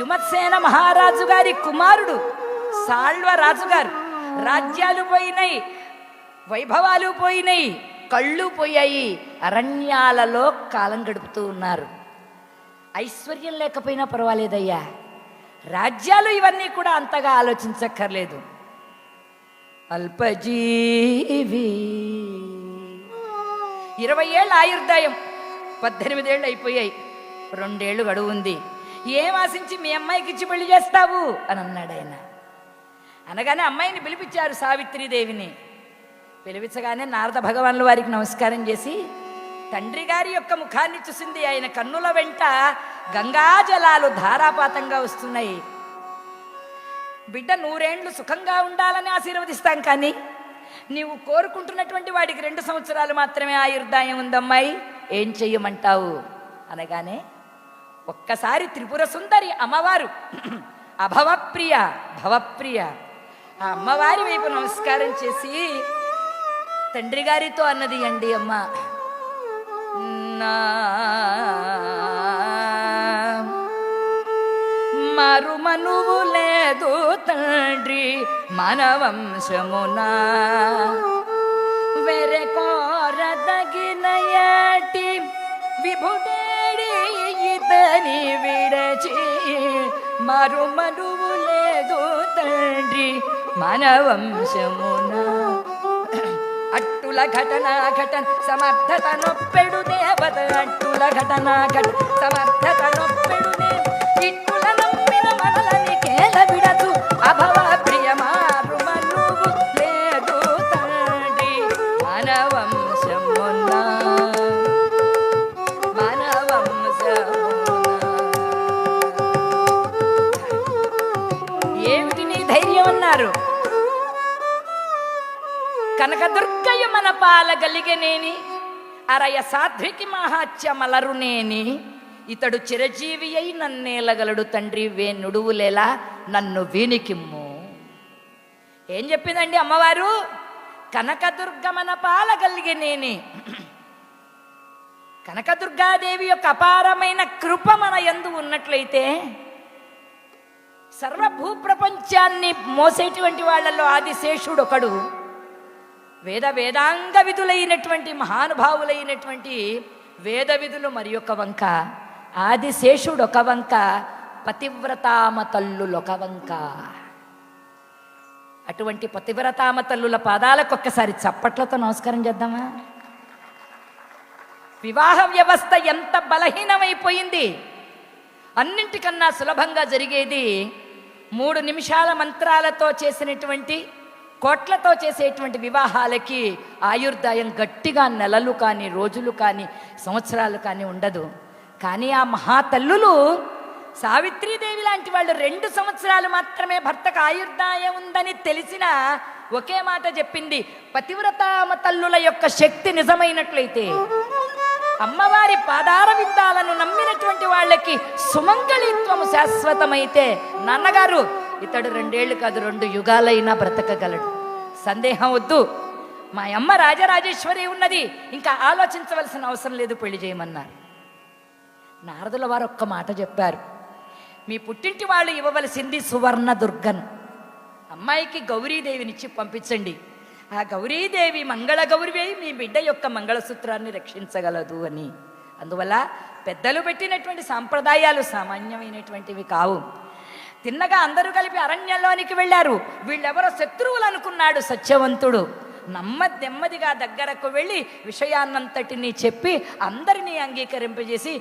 జుమత్సేన మహారాజు గారి కుమారుడు సాళ్వ రాజుగారు. రాజ్యాలు పోయినాయి, వైభవాలు పోయినాయి, కళ్ళు పోయాయి, అరణ్యాలలో కాలం గడుపుతూ ఉన్నారు. ఐశ్వర్యం లేకపోయినా పర్వాలేదయ్యా, రాజ్యాలు ఇవన్నీ కూడా అంతగా ఆలోచించక్కర్లేదు. అల్పజీవి 20 ఏళ్ళ ఆయుర్దాయం, 18 ఏళ్ళు అయిపోయాయి, 2 ఏళ్ళు గడువు ఉంది. ఏం ఆశించి మీ అమ్మాయికి ఇచ్చి పెళ్లి చేస్తావు అని అన్నాడు ఆయన. అనగానే అమ్మాయిని పిలిపించారు, సావిత్రీదేవిని. పిలిపించగానే నారద భగవానుల వారికి నమస్కారం చేసి తండ్రి గారి యొక్క ముఖాన్ని చూసింది. ఆయన కన్నుల వెంట గంగాజలాలు ధారాపాతంగా వస్తున్నాయి. బిడ్డ 100 ఏళ్ళు సుఖంగా ఉండాలని ఆశీర్వదిస్తాం, కానీ నీవు కోరుకుంటున్నటువంటి వాడికి 2 సంవత్సరాలు మాత్రమే ఆయుర్దాయం ఉందమ్మాయి, ఏం చెయ్యమంటావు అనగానే ఒక్కసారి త్రిపుర సుందరి అమ్మవారు అభవప్రియ భవప్రియ ఆ అమ్మవారి వైపు నమస్కారం చేసి తండ్రి గారితో అన్నది, అండి అమ్మ, మరుమనువు లేదు తండ్రి మన వంశమునా, వెరె కోరదగిన యాటి విభుడేడి ఇతని విడచి, మరుమనువు లేదు తండ్రి మన వంశమునా. అట్టుల ఘటనా ఘటన సమర్థత నొప్పెడు దేవత, అట్టుల ఘటనా ఘటన సమర్థత నొప్పెడు దేవ, ఇట్టుల నమ్మిన మనలని కేల విడచు అభవ ప్రియ మారుమనువు లేదు తండ్రి మన వంశమునా, మన వంశమునా. ఏమిటి నీ ధైర్యం అన్నారు. కనకదుర్గయ్య మన పాలగలిగనేని, అరయ సాధ్వికి మహాత్యమలరునేని, ఇతడు చిరజీవి అయి నన్నేలగలడు తండ్రి వేణుడువులేలా నన్ను వీనికిమ్ము. ఏం చెప్పిందండి అమ్మవారు? కనకదుర్గ మన పాలగలిగనేని. కనకదుర్గాదేవి యొక్క అపారమైన కృప మన యందు ఉన్నట్లయితే సర్వభూప్రపంచాన్ని మోసేటువంటి వాళ్ళల్లో ఆదిశేషుడు ఒకడు, వేదాంగ విధులైనటువంటి మహానుభావులైనటువంటి వేద విధులు మరి ఒక వంక, ఆదిశేషుడు ఒక వంక, పతివ్రతామ తల్లులు ఒక వంక. అటువంటి పతివ్రతామ తల్లుల పాదాలకు ఒక్కసారి చప్పట్లతో నమస్కారం చేద్దామా? వివాహ వ్యవస్థ ఎంత బలహీనమైపోయింది. అన్నింటికన్నా సులభంగా జరిగేది 3 నిమిషాల మంత్రాలతో చేసినటువంటి, కోట్లతో చేసేటువంటి వివాహాలకి ఆయుర్దాయం గట్టిగా నెలలు కానీ, రోజులు కానీ, సంవత్సరాలు కానీ ఉండదు. కానీ ఆ మహాతల్లులు సావిత్రీదేవి లాంటి వాళ్ళు 2 సంవత్సరాలు మాత్రమే భర్తకు ఆయుర్దాయం ఉందని తెలిసిన ఒకే మాట చెప్పింది, పతివ్రతామ తల్లుల యొక్క శక్తి నిజమైనట్లయితే, అమ్మవారి పాదార విందాలను నమ్మినటువంటి వాళ్ళకి సుమంగళిత్వము శాశ్వతమైతే, నాన్నగారు ఇతడు 2 ఏళ్ళు కాదు 2 యుగాలైనా బ్రతకగలడు, సందేహం వద్దు. మా అమ్మ రాజరాజేశ్వరి ఉన్నది, ఇంకా ఆలోచించవలసిన అవసరం లేదు, పెళ్లి చేయమన్నారు. నారదుల వారు ఒక్క మాట చెప్పారు, మీ పుట్టింటి వాళ్ళు ఇవ్వవలసింది సువర్ణ దుర్గను, అమ్మాయికి గౌరీదేవినిచ్చి పంపించండి. ఆ గౌరీదేవి మంగళ గౌరివే మీ బిడ్డ యొక్క మంగళసూత్రాన్ని రక్షించగలదు అని. అందువల్ల పెద్దలు పెట్టినటువంటి సాంప్రదాయాలు సామాన్యమైనటువంటివి కావు. తిన్నగా అందరూ కలిపి అరణ్యంలోనికి వెళ్ళారు. వీళ్ళెవరో శత్రువులు అనుకున్నాడు సత్యవంతుడు. నెమ్మదిగా దగ్గరకు వెళ్ళి విషయాన్నంతటినీ చెప్పి అందరినీ అంగీకరింపజేసి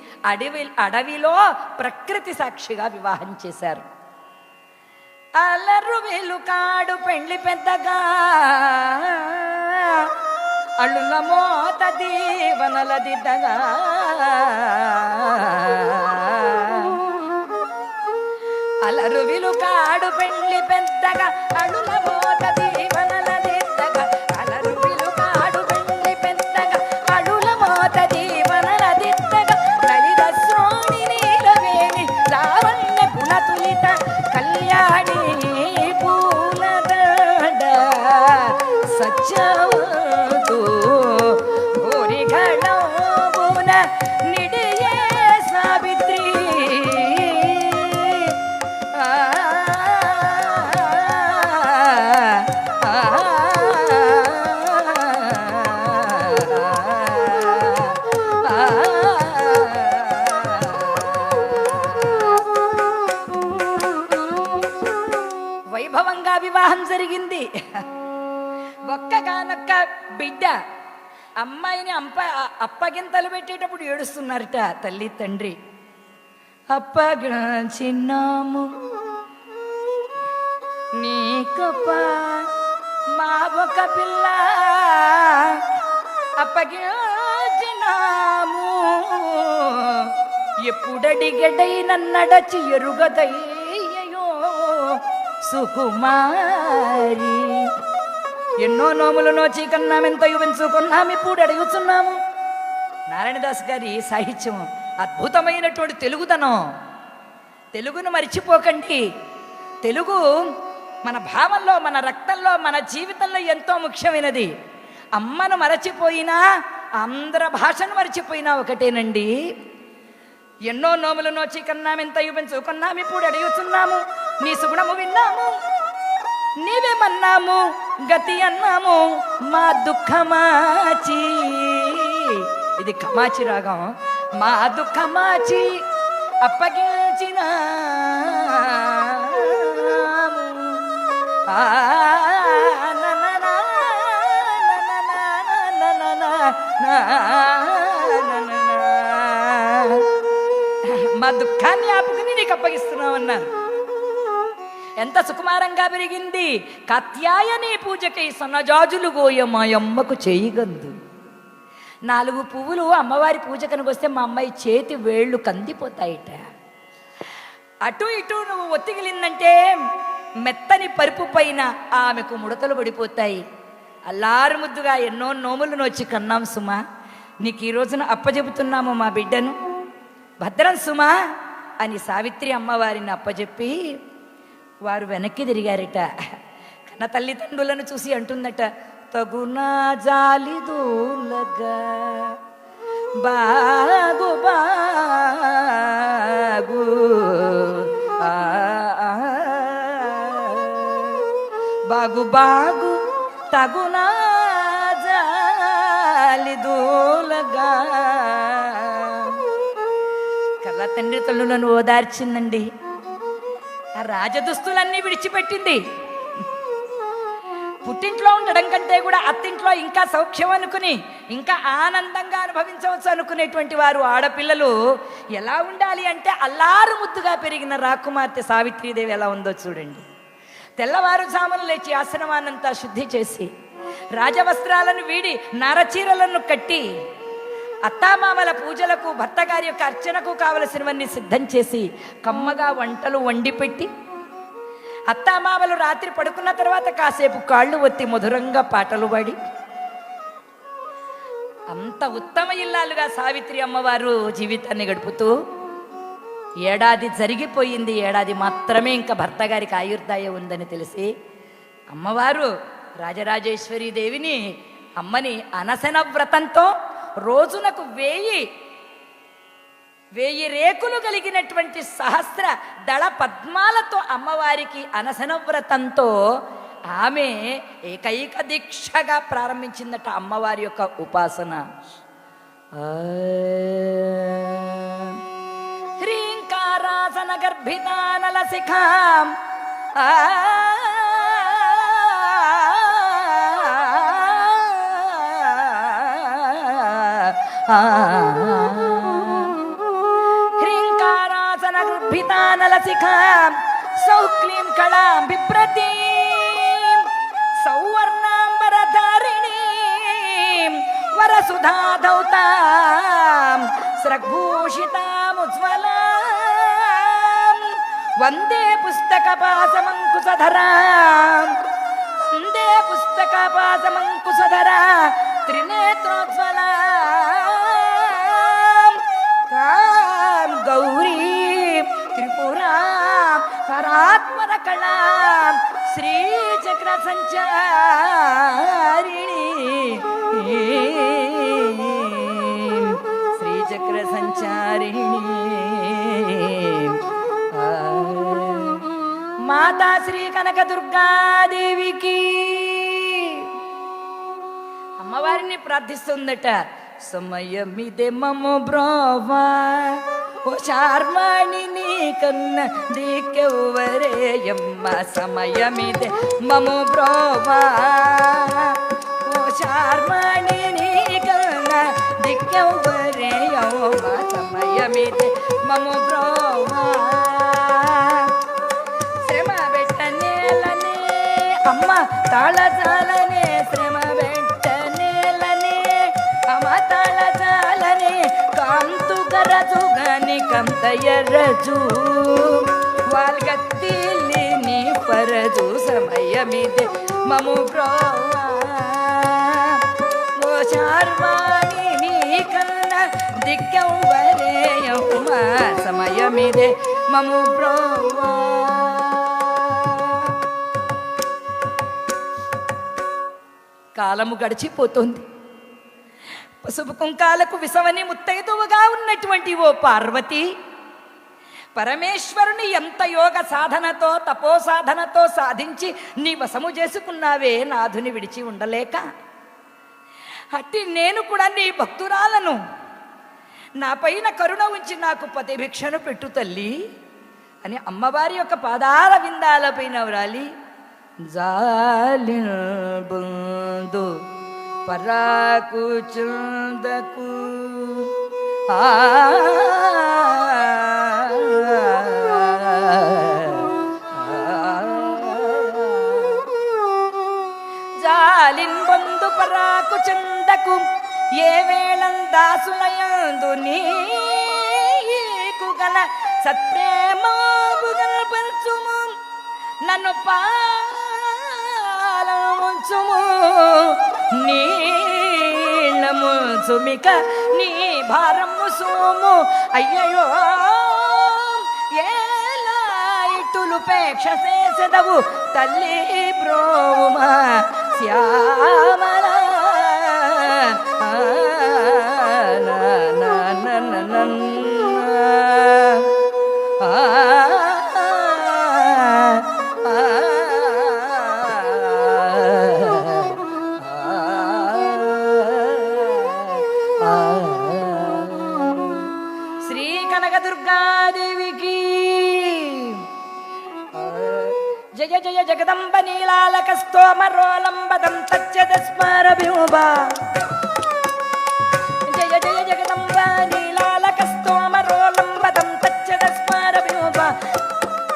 అడవిలో ప్రకృతి సాక్షిగా వివాహం చేశారు. అలరు వెలుకాడు పెండ్లి పెద్దగా, అళ్ళుల మోత దీవనల దిద్దగా, అలరు విలుకాడు పెండ్లి పెద్దగా, అళ్ళుల మోత దీవనల దిద్దగా, అలరు విలుకాడు పెండ్లి పెద్దగా, అళ్ళుల మోత దీవనల దిద్దగా, లలిత శ్రోణి నీలవేణి లావణ్య పునతులిత కళ్యాణి పూలదండ సత్యవతు భూరిగణమున నిడియే సావిత్రి వివాహం జరిగింది. ఒక్కగానొక్క బిడ్డ. అమ్మాయిని అప్పగింతలు పెట్టేటప్పుడు ఏడుస్తున్నారట తల్లి తండ్రి. అప్పగించినాము నీకప్ప మా ఒక పిల్ల, అప్పగించినాము ఎప్పుడడిగడై నన్నడచి ఎరుగదయ్యో సుకుమారి. ఎన్నో నోములు నోచి కన్నామెంత పెంచుకున్నాం, ఇప్పుడు అడుగుతున్నాము. నారాయణదాస్ గారి సాహిత్యం అద్భుతమైనటువంటి తెలుగుదనం. తెలుగును మర్చిపోకండి. తెలుగు మన భావంలో, మన రక్తంలో, మన జీవితంలో ఎంతో ముఖ్యమైనది. అమ్మను మరచిపోయినా, ఆంధ్ర భాషను మరచిపోయినా ఒకటేనండి. ఎన్నో నోములు నోచి కన్నామెంత పెంచుకున్నాం, ఇప్పుడు అడుగుతున్నాము. నీ సుగుణము విన్నాము, నీవేమన్నాము గతి అన్నాము మా దుఃఖమాచి. ఇది కమాచి రాగం. మా దుఃఖమాచి అప్పగించిన మా దుఃఖాన్ని ఆపుకుని నీకు అప్పగిస్తున్నామన్నారు. ఎంత సుకుమారంగా పెరిగింది. కాత్యాయని పూజకై సన్నజాజులు గోయ మా అమ్మకు చేయగందు. 4 పువ్వులు అమ్మవారి పూజకనికి వస్తే మా అమ్మాయి చేతి వేళ్ళు కందిపోతాయిట. అటు ఇటు నువ్వు ఒత్తిగిలిందంటే మెత్తని పరుపు పైన ఆమెకు ముడతలు పడిపోతాయి. అల్లారు ముద్దుగా ఎన్నో నోములు నోచి కన్నాం సుమా, నీకు ఈ రోజున అప్పచెబుతున్నాము మా బిడ్డను, భద్రం సుమా అని సావిత్రి అమ్మవారిని అప్పచెప్పి వారు వెనక్కి తిరిగారట. కన్న తల్లిదండ్రులను చూసి అంటుందట, తగునా జాలిదూలగా బాగు బాగు బాగు బాగు తగునా జాలిదూలగా. కళ్ళ తండ్రి తల్లులను ఓదార్చిందండి. ఆ రాజదుస్తులన్నీ విడిచిపెట్టింది. పుట్టింట్లో ఉండడం కంటే కూడా అత్తింట్లో ఇంకా సౌఖ్యం అనుకుని, ఇంకా ఆనందంగా అనుభవించవచ్చు అనుకునేటువంటి వారు ఆడపిల్లలు ఎలా ఉండాలి అంటే, అల్లారు ముద్దుగా పెరిగిన రాకుమార్తె సావిత్రీదేవి ఎలా ఉందో చూడండి. తెల్లవారుజామున లేచి ఆశ్రమాన్నంతా శుద్ధి చేసి, రాజవస్త్రాలను వీడి నారచీరలను కట్టి, అత్తామామల పూజలకు, భర్త గారి యొక్క అర్చనకు కావలసినవన్నీ సిద్ధం చేసి, కమ్మగా వంటలు వండి పెట్టి, అత్తామామలు రాత్రి పడుకున్న తర్వాత కాసేపు కాళ్ళు ఒత్తి మధురంగా పాటలు పాడి, అంత ఉత్తమ ఇల్లాలుగా సావిత్రి అమ్మవారు జీవితాన్ని గడుపుతూ, ఏడాది జరిగిపోయింది. ఏడాది మాత్రమే ఇంకా భర్త గారికి ఆయుర్దాయం ఉందని తెలిసి అమ్మవారు రాజరాజేశ్వరి దేవిని, అమ్మని అనశన వ్రతంతో రోజునకు 1000 రేకులు కలిగినటువంటి సహస్ర దళ పద్మాలతో అమ్మవారికి అనశన వ్రతంతో ఆమె ఏకైక దీక్షగా ప్రారంభించిందట అమ్మవారి యొక్క ఉపాసన. హ్రీంకారాసన గర్భితానల శిఖాం హ్రీంకారాసన గర్భితానలశిఖాం సౌక్లీం కళాం బిభ్రతీం సౌవర్ణాంబరధారిణీం వరసుధాధౌతాం స్రగ్భూషితాముజ్వలాం వందే పుస్తకపాశమంకుశధరాం వందే పుస్తకపాశమంకుశధరా త్రినేత్రోజ్వలాం తాం గౌరీం త్రిపురాం పరాత్మర కళాం శ్రీచక్ర సంచారిణి శ్రీచక్ర సంచారిణి మాతా శ్రీ కనక దుర్గాదేవికి అమ్మవారిని ప్రార్థిస్తుందట. సమయమిదే మమ బ్రోవా ఓ శార్వాణి నీ కన్న దిక్కెవ్వరేయమ్మ సమయమిదే మము బ్రోవా. ఓ శార్వాణి నీ కన్న దిక్కెవ్వరేయమ్మ సమయమిదే మము బ్రోవా. శ్రమ పెట్టనేలనే అమ్మ తాళజాలనే, శ్రమ పెట్టనేలనే అమ్మ తాళజాలనే, కాంతు గరజు గని కంతయరజు వాల్గత్తిలి నీ పరజు సమయమిదే మము బ్రోవా. ఓ శార్వాణి నీ కన్న దిక్కెవ్వరేయమ్మ సమయమిదే మము బ్రోవా. కాలము గడిచిపోతుంది. పసుపు కుంకాలకు విసవని ముత్తైదువుగా ఉన్నటువంటి ఓ పార్వతి, పరమేశ్వరుని ఎంత యోగ సాధనతో తపో సాధనతో సాధించి నీ వశము చేసుకున్నావే నాథుని విడిచి ఉండలేక. అట్టి నేను కూడా నీ భక్తురాలను, నా పైన కరుణ ఉంచి నాకు పతిభిక్షను పెట్టు తల్లి అని అమ్మవారి యొక్క పాదాల విందాలపైన వ్రాలి, జాలిన బందు పరాకు చుందకు జాలిన్ బందు పరాకు చుందకు ఏ వేళం దాసులయందు నీకు గల సత్ప్రేమోపుగల్పరచుము, నన్ను పాలముంచుము నీళ్ళముంచుమిక నీ భారము సోము. అయ్యయో ఏలా ఇటులు పేక్ష చేసెదవు తల్లి బ్రోమా శ్యామల. శ్రీ కనకదుర్గాదేవికి జయ జయ జగదంబ నీలాలక స్తోమరోలంబదం తచ్చదస్మారభ్యూభా. జయ జయ జగదంబ నీలాలక స్తోమరోలంబదం తచ్చదస్మారభ్యూభా.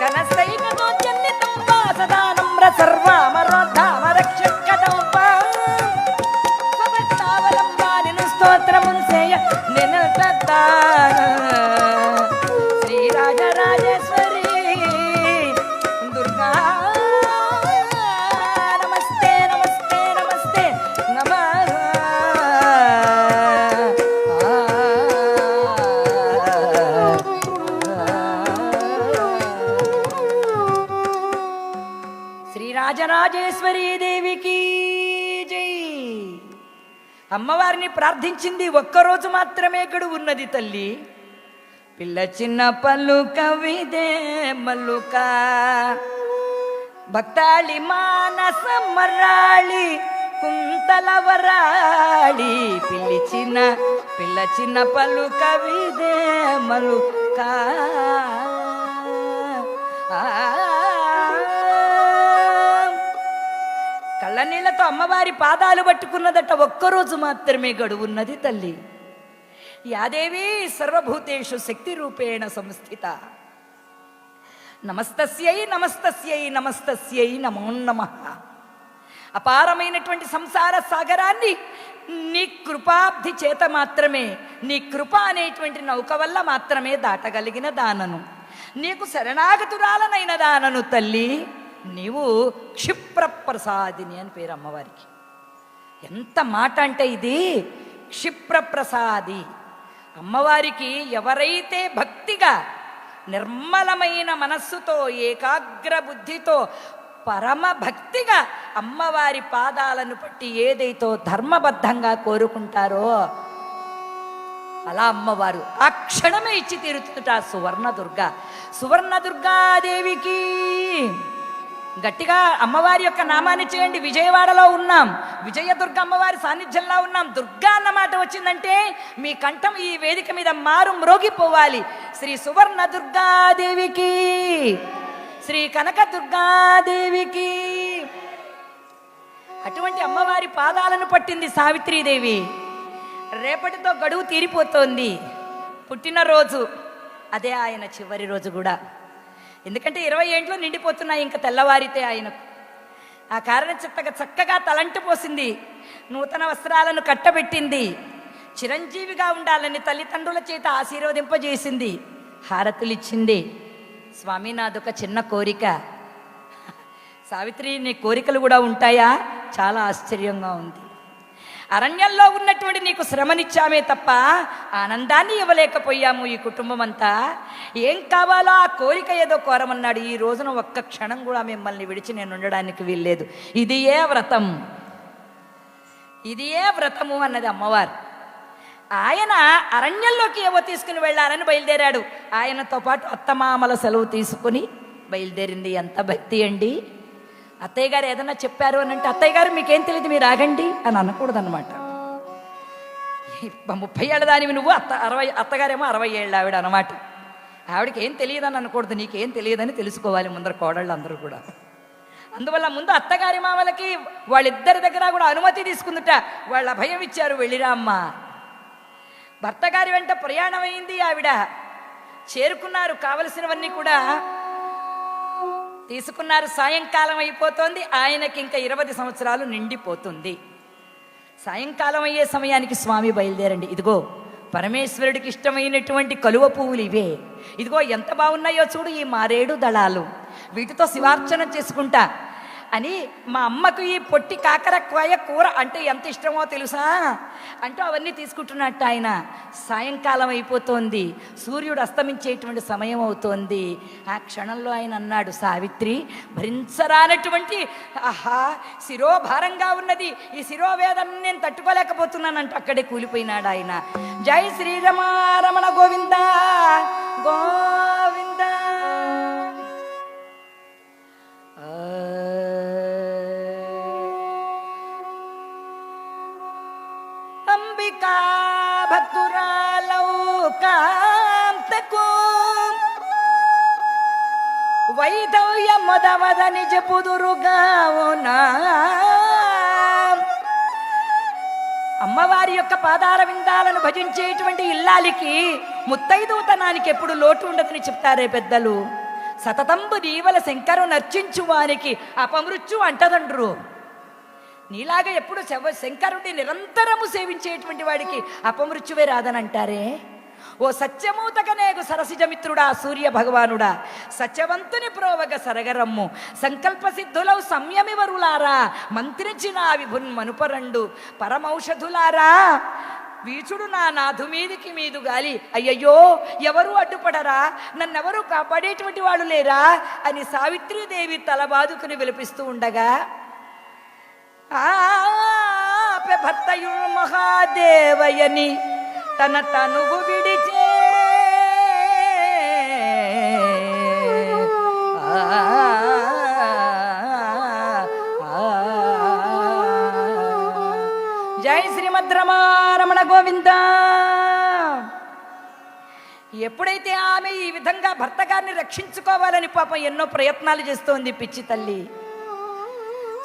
కనస్తైకతో జన్నితం వా సదా నమ్ర సర్వామరోద్ధామ రక్షకదంబా. స్వభక్తావలంబా నిన్ను స్తోత్రమున్సేయ నిన్ను శ్రీరాజరాజేశ్వరి దుర్గా నమస్తే నమస్తే నమస్తే నమః. శ్రీరాజరాజేశ్వరీ దేవికి జై. అమ్మవారిని ప్రార్థించింది ఒక్కరోజు మాత్రమే గడువు ఉన్నది తల్లి. పిల్ల చిన్న పలుక విదే మల్లుక భక్తాళి మానస మరాళి కుంతలవరాళి, పిల్ల చిన్న పలుక విదే మల్లుక. కళ్ళనీళ్లతో అమ్మవారి పాదాలు పట్టుకున్నదట. ఒక్కరోజు మాత్రమే గడువున్నది తల్లి. యాదేవి సర్వభూతేషు శక్తి రూపేణ సంస్థిత. నమస్తస్యై నమస్తస్యై నమస్తస్యై నమో నమః. అపారమైనటువంటి సంసార సాగరాన్ని నీ కృపాబ్ధి చేత మాత్రమే, నీ కృప అనేటువంటి నౌక వల్ల మాత్రమే దాటగలిగిన దానను, నీకు శరణాగతురాలనైన దానను తల్లి. నీవు క్షిప్రప్రసాదిని అని పేరు అమ్మవారికి. ఎంత మాట అంటే ఇది, క్షిప్రప్రసాది. అమ్మవారికి ఎవరైతే భక్తిగా నిర్మలమైన మనస్సుతో ఏకాగ్ర బుద్ధితో పరమ భక్తిగా అమ్మవారి పాదాలను పట్టి ఏదైతే ధర్మబద్ధంగా కోరుకుంటారో అలా అమ్మవారు ఆ క్షణమే ఇచ్చి తీరుతుంట. సువర్ణదుర్గా, సువర్ణదుర్గాదేవికి గట్టిగా అమ్మవారి యొక్క నామాన్ని చేయండి. విజయవాడలో ఉన్నాం, విజయదుర్గ అమ్మవారి సాన్నిధ్యంలో ఉన్నాం. దుర్గా అన్నమాట వచ్చిందంటే మీ కంఠం ఈ వేదిక మీద మారు మ్రోగిపోవాలి. శ్రీ సువర్ణ దుర్గాదేవికి, శ్రీ కనక దుర్గాదేవికి. అటువంటి అమ్మవారి పాదాలను పట్టింది సావిత్రీదేవి. రేపటితో గడువు తీరిపోతోంది. పుట్టినరోజు అదే ఆయన చివరి రోజు కూడా. ఎందుకంటే 20 ఏండ్లు నిండిపోతున్నాయి ఇంకా తెల్లవారితే ఆయనకు. ఆ కారణం చక్కగా తలంటు పోసింది, నూతన వస్త్రాలను కట్టబెట్టింది, చిరంజీవిగా ఉండాలని తల్లిదండ్రుల చేత ఆశీర్వదింపజేసింది, హారతులిచ్చింది. స్వామి, నాదొక చిన్న కోరిక. సావిత్రి, నీ కోరికలు కూడా ఉంటాయా? చాలా ఆశ్చర్యంగా ఉంది. అరణ్యంలో ఉన్నటువంటి నీకు శ్రమనిచ్చామే తప్ప ఆనందాన్ని ఇవ్వలేకపోయాము ఈ కుటుంబం అంతా. ఏం కావాలో ఆ కోరిక ఏదో కోరమన్నాడు. ఈ రోజున ఒక్క క్షణం కూడా మిమ్మల్ని విడిచి నేను ఉండడానికి వీల్లేదు. ఇది ఏ వ్రతం, ఇది ఏ వ్రతము అన్నది అమ్మవారు. ఆయన అరణ్యంలోకి ఏవో తీసుకుని వెళ్ళాలని బయలుదేరాడు. ఆయనతో పాటు అత్తమామల సెలవు తీసుకుని బయలుదేరింది. ఎంత భక్తి అండి! అత్తయ్య గారు ఏదన్నా చెప్పారు అని అంటే, అత్తయ్య గారు మీకేం తెలియదు, మీరు ఆగండి అని అనకూడదు అనమాట. 30 ఏళ్ళ దానివి నువ్వు, అత్తగారేమో 60 ఏళ్ళ ఆవిడ అనమాట. ఆవిడకి ఏం తెలియదని అనకూడదు, నీకేం తెలియదని తెలుసుకోవాలి ముందర కోడళ్ళు అందరూ కూడా. అందువల్ల ముందు అత్తగారి మామలకి వాళ్ళిద్దరి దగ్గర కూడా అనుమతి తీసుకుందుట. వాళ్ళ అభయం ఇచ్చారు, వెళ్ళిరా అమ్మ. భర్త గారి వెంట ప్రయాణం అయింది ఆవిడ. చేరుకున్నారు, కావలసినవన్నీ కూడా తీసుకున్నారు. సాయంకాలం అయిపోతుంది. ఆయనకి ఇంకా 20 సంవత్సరాలు నిండిపోతుంది. సాయంకాలం అయ్యే సమయానికి స్వామి బయలుదేరండి. ఇదిగో పరమేశ్వరుడికి ఇష్టమైనటువంటి కలువ పువ్వులు ఇవే. ఇదిగో ఎంత బాగున్నాయో చూడు ఈ మారేడు దళాలు, వీటితో శివార్చన చేసుకుంటా అని మా అమ్మకు ఈ పొట్టి కాకరకాయ కూర అంటే ఎంత ఇష్టమో తెలుసా అంటూ అవన్నీ తీసుకుంటున్నట్ట ఆయన. సాయంకాలం అయిపోతోంది, సూర్యుడు అస్తమించేటువంటి సమయం అవుతోంది. ఆ క్షణంలో ఆయన అన్నాడు, సావిత్రి, భరించరానటువంటి శిరోభారంగా ఉన్నది, ఈ శిరోవేదన నేను తట్టుకోలేకపోతున్నానంట. అక్కడే కూలిపోయినాడు ఆయన. జై శ్రీరమారమణ గోవింద గోవింద. అంబికా భక్తురాలౌ కాంతకు వైదవ్య మొదమద నిజ పుదురుగావునా. అమ్మవారి యొక్క పాదాల విందాలను భజించేటువంటి ఇల్లాలికి ముత్తైదుతనానికి ఎప్పుడు లోటు ఉండదని చెప్తారే పెద్దలు. సతతంబు దీవల శంకరు నర్చించు వారికి అపమృత్యు అంటదండ్రు. నీలాగా ఎప్పుడు శంకరుడిని నిరంతరము సేవించేటువంటి వాడికి అపమృత్యువే రాదని అంటారే. ఓ సత్యమూతకనేగు సరసిజమిత్రుడా సూర్య భగవానుడా, సత్యవంతుని ప్రోవగ సరగరమ్ము, సంకల్ప సిద్ధులవు సంయమివరులారా, మంత్రించిన విభున్ మనుపరండు, పరమౌషధులారా, వీచుడు నా నాథు మీదికి మీదు గాలి. అయ్యయ్యో, ఎవరు అడ్డుపడరా, నన్నెవరు కాపాడేటువంటి వాళ్ళు లేరా అని సావిత్రీదేవి తలబాదుకుని విలపిస్తూ ఉండగా భర్తయుడు మహాదేవయని తన తనువు విడిచే జై శ్రీమద్రమారమణ గోవింద. ఎప్పుడైతే ఆమె ఈ విధంగా భర్త గారిని రక్షించుకోవాలని పాపం ఎన్నో ప్రయత్నాలు చేస్తోంది పిచ్చి తల్లి.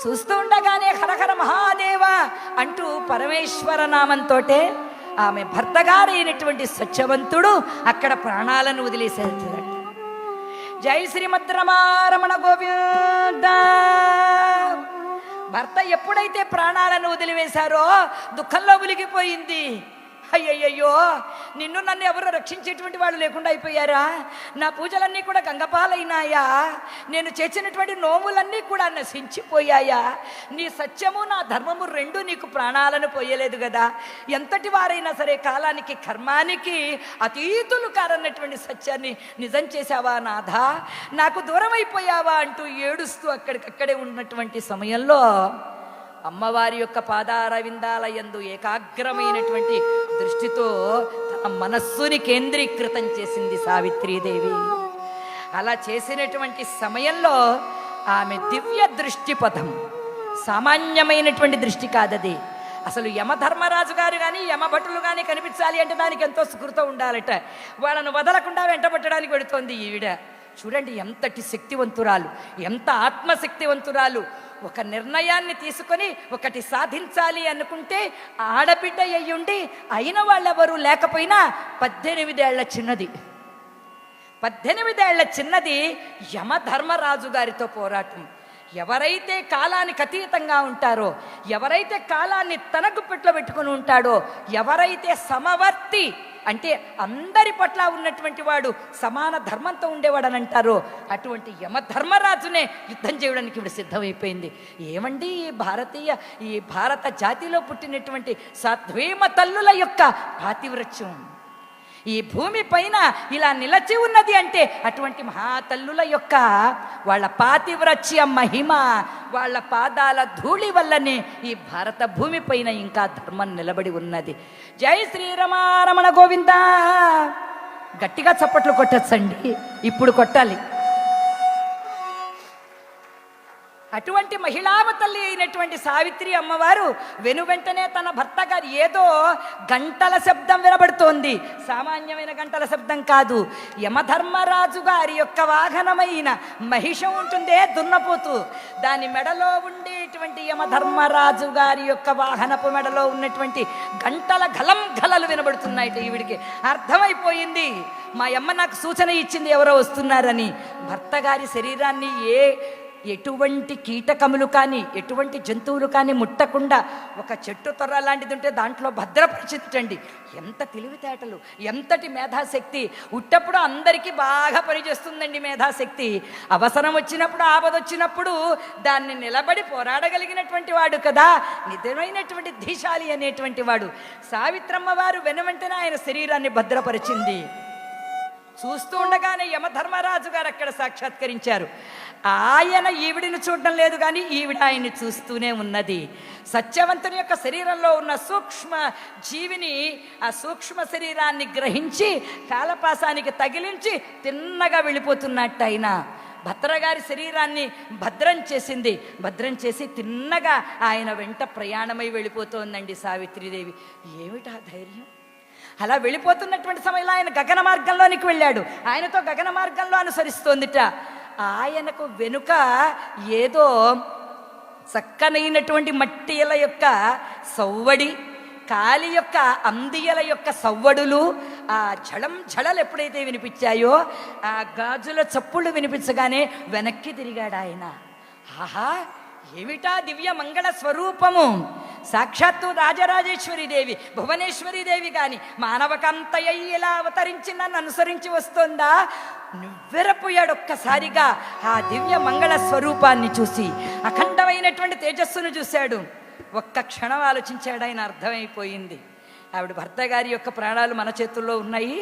చూస్తూ ఉండగానే హరహర మహాదేవ అంటూ పరమేశ్వర నామంతో ఆమె భర్త గారైనటువంటి స్వచ్ఛవంతుడు అక్కడ ప్రాణాలను వదిలేసేదట. జై శ్రీమద్రమారమణ గోవింద. భర్త ఎప్పుడైతే ప్రాణాలను వదిలివేశారో దుఃఖంలో మునిగిపోయింది. అయ్యయ్యో, నిన్ను నన్ను ఎవరు రక్షించేటువంటి వాళ్ళు లేకుండా అయిపోయారా? నా పూజలన్నీ కూడా గంగపాలైనాయా? నేను చేసినటువంటి నోములన్నీ కూడా నశించిపోయాయా? నీ సత్యము నా ధర్మము రెండు నీకు ప్రాణాలను పోయలేదు కదా. ఎంతటి వారైనా సరే కాలానికి కర్మానికి అతీతులు కారన్నటువంటి సత్యాన్ని నిజం చేశావా నాథా? నాకు దూరం అయిపోయావా అంటూ ఏడుస్తూ అక్కడికక్కడే ఉన్నటువంటి సమయంలో అమ్మవారి యొక్క పాదారవిందాల యందు ఏకాగ్రమైనటువంటి దృష్టితో తన మనస్సుని కేంద్రీకృతం చేసింది సావిత్రీదేవి. అలా చేసినటువంటి సమయంలో ఆమె దివ్య దృష్టిపథం, సామాన్యమైనటువంటి దృష్టి కాదది. అసలు యమధర్మరాజు గారు కానీ యమభటులు కానీ కనిపించాలి అంటే దానికి ఎంతో సుకృతం ఉండాలట. వాళ్ళను వదలకుండా వెంటబట్టడానికి వెడుతోంది ఈవిడ. చూడండి ఎంతటి శక్తివంతురాలు, ఎంత ఆత్మశక్తివంతురాలు. ఒక నిర్ణయాన్ని తీసుకొని ఒకటి సాధించాలి అనుకుంటే ఆడబిడ్డ అయ్యుండి అయిన వాళ్ళెవరూ లేకపోయినా 18 ఏళ్ల చిన్నది 18 ఏళ్ల చిన్నది యమధర్మరాజు గారితో పోరాటం. ఎవరైతే కాలానికి అతీతంగా ఉంటారో, ఎవరైతే కాలాన్ని తన గుప్పెట్లో పెట్టుకుని ఉంటాడో, ఎవరైతే సమవర్తి అంటే అందరి పట్ల ఉన్నటువంటి వాడు, సమాన ధర్మంతో ఉండేవాడు అని అంటారో, అటువంటి యమధర్మరాజునే యుద్ధం చేయడానికి ఇప్పుడు సిద్ధమైపోయింది. ఏమండి ఈ భారత జాతిలో పుట్టినటువంటి సాధ్వీమ తల్లుల యొక్క పాతివ్రత్యం ఈ భూమి పైన ఇలా నిలచి ఉన్నది అంటే అటువంటి మహాతల్లుల యొక్క వాళ్ళ పాతివ్రత్య మహిమ, వాళ్ళ పాదాల ధూళి వల్లనే ఈ భారత భూమి పైన ఇంకా ధర్మం నిలబడి ఉన్నది. జై శ్రీరమారమణ గోవింద. గట్టిగా చప్పట్లు కొట్టచ్చండి, ఇప్పుడు కొట్టాలి. అటువంటి మహిళామ తల్లి అయినటువంటి సావిత్రి అమ్మవారు వెనువెంటనే తన భర్త గారు ఏదో గంటల శబ్దం వినబడుతోంది. సామాన్యమైన గంటల శబ్దం కాదు. యమధర్మరాజు గారి యొక్క వాహనమైన మహిషం ఉంటుందే దున్నపోతు, దాని మెడలో ఉండేటువంటి యమధర్మరాజు గారి యొక్క వాహనపు మెడలో ఉన్నటువంటి గంటల గలం గలలు వినబడుతున్నాయి. ఈవిడికి అర్థమైపోయింది, మా అమ్మ నాకు సూచన ఇచ్చింది ఎవరో వస్తున్నారని. భర్త గారి శరీరాన్ని ఎటువంటి కీటకములు కానీ ఎటువంటి జంతువులు కానీ ముట్టకుండా ఒక చెట్టు తొర్ర లాంటిది ఉంటే దాంట్లో భద్రపరిచిట్టండి. ఎంత తెలివితేటలు, ఎంతటి మేధాశక్తి. ఉట్టప్పుడు అందరికీ బాగా పనిచేస్తుందండి మేధాశక్తి. అవసరం వచ్చినప్పుడు, ఆపద వచ్చినప్పుడు దాన్ని నిలబడి పోరాడగలిగినటువంటి వాడు కదా నిజమైనటువంటి ధీశాలి అనేటువంటి వాడు. సావిత్రమ్మ వారు వెనువెంటనే ఆయన శరీరాన్ని భద్రపరిచింది. చూస్తూ ఉండగానే యమధర్మరాజు గారు అక్కడ సాక్షాత్కరించారు. ఆయన ఈవిడిని చూడడం లేదు కానీ ఈవిడ ఆయన్ని చూస్తూనే ఉన్నది. సత్యవంతుని యొక్క శరీరంలో ఉన్న సూక్ష్మ జీవిని, ఆ సూక్ష్మ శరీరాన్ని గ్రహించి కాలపాసానికి తగిలించి తిన్నగా వెళ్ళిపోతున్నట్టు ఆయన భద్రగారి శరీరాన్ని భద్రం చేసింది. భద్రం చేసి తిన్నగా ఆయన వెంట ప్రయాణమై వెళ్ళిపోతోందండి సావిత్రీదేవి. ఏమిటా ధైర్యం! అలా వెళ్ళిపోతున్నటువంటి సమయంలో ఆయన గగన మార్గంలోనికి వెళ్ళాడు. ఆయనతో గగన మార్గంలో అనుసరిస్తోందిట. ఆయనకు వెనుక ఏదో చక్కనైనటువంటి మట్టిల యొక్క సవ్వడి, కాలి యొక్క అందియల యొక్క సవ్వడులు, ఆ ఝళలు ఎప్పుడైతే వినిపించాయో ఆ గాజుల చప్పుళ్ళు వినిపించగానే వెనక్కి తిరిగాడు ఆయన. ఆహా, ఏమిటా దివ్య మంగళ స్వరూపము! సాక్షాత్తు రాజరాజేశ్వరి దేవి, భువనేశ్వరి దేవి కానీ మానవకంతయ్యి ఇలా అవతరించి నన్ను అనుసరించి వస్తోందా? నువ్వెరపోయాడు ఒక్కసారిగా ఆ దివ్య మంగళ స్వరూపాన్ని చూసి. అఖండమైనటువంటి తేజస్సును చూశాడు. ఒక్క క్షణం ఆలోచించాడు ఆయన. అర్థమైపోయింది, ఆవిడ భర్త గారి యొక్క ప్రాణాలు మన చేతుల్లో ఉన్నాయి.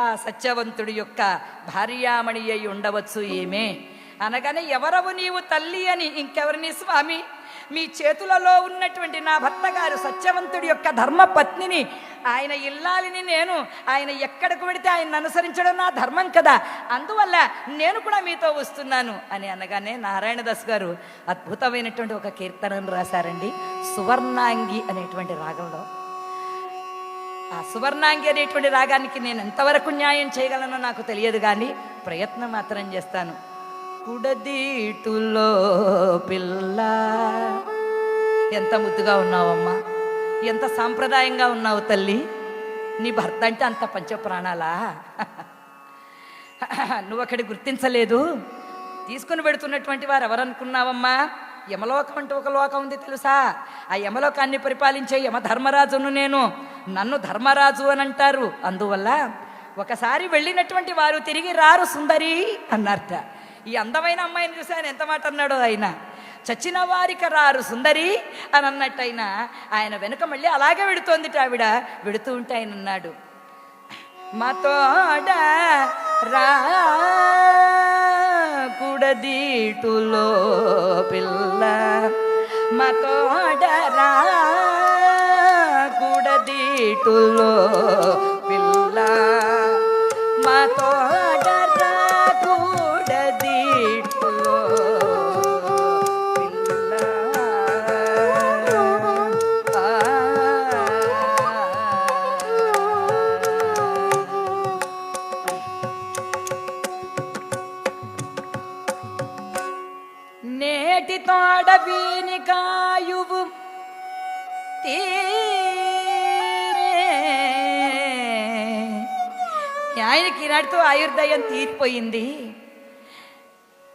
ఆ సత్యవంతుడి యొక్క భార్యామణి అయి ఉండవచ్చు ఏమే అనగానే, ఎవరవు నీవు తల్లి అని, ఇంకెవరిని స్వామి, మీ చేతులలో ఉన్నటువంటి నా భర్త గారు సత్యవంతుడి యొక్క ధర్మపత్నిని, ఆయన ఇల్లాలిని నేను. ఆయన ఎక్కడికి వెడితే ఆయన అనుసరించడం నా ధర్మం కదా, అందువల్ల నేను కూడా మీతో వస్తున్నాను అని అనగానే నారాయణదాస్ గారు అద్భుతమైనటువంటి ఒక కీర్తనను రాశారండి, సువర్ణాంగి అనేటువంటి రాగంలో. ఆ సువర్ణాంగి అనేటువంటి రాగానికి నేను ఎంతవరకు న్యాయం చేయగలనో నాకు తెలియదు కానీ ప్రయత్నం మాత్రం చేస్తాను. కుడదీటులో పిల్ల, ఎంత ముద్దుగా ఉన్నావమ్మా, ఎంత సాంప్రదాయంగా ఉన్నావు తల్లి. నీ భర్త అంటే అంత పంచప్రాణాలా? నువ్వు అక్కడి గుర్తించలేదు. తీసుకుని పెడుతున్నటువంటి వారు ఎవరనుకున్నావమ్మా? యమలోకం అంటూ ఒక లోకం ఉంది తెలుసా? ఆ యమలోకాన్ని పరిపాలించే యమధర్మరాజును నేను. నన్ను ధర్మరాజు అని అంటారు. అందువల్ల ఒకసారి వెళ్ళినటువంటి వారు తిరిగి రారు సుందరి అన్నారట. ఈ అందమైన అమ్మాయిని చూసి ఆయన ఎంత మాట అన్నాడో ఆయన. చచ్చిన వారికి రారు సుందరి అని అన్నట్టు ఆయన వెనుక మళ్ళీ అలాగే వెడుతోంది ఆవిడ. వెడుతూ ఉంటే ఆయన అన్నాడు, మాతోడ రా కుడదీటులో పిల్ల, మాతోడ రా కుడదీటులో పిల్ల, మాతోడ రా కుడదీటులో ఆయుర్దయువు ఆయనకి ఈనాటితో ఆయుర్దయం తీరిపోయింది.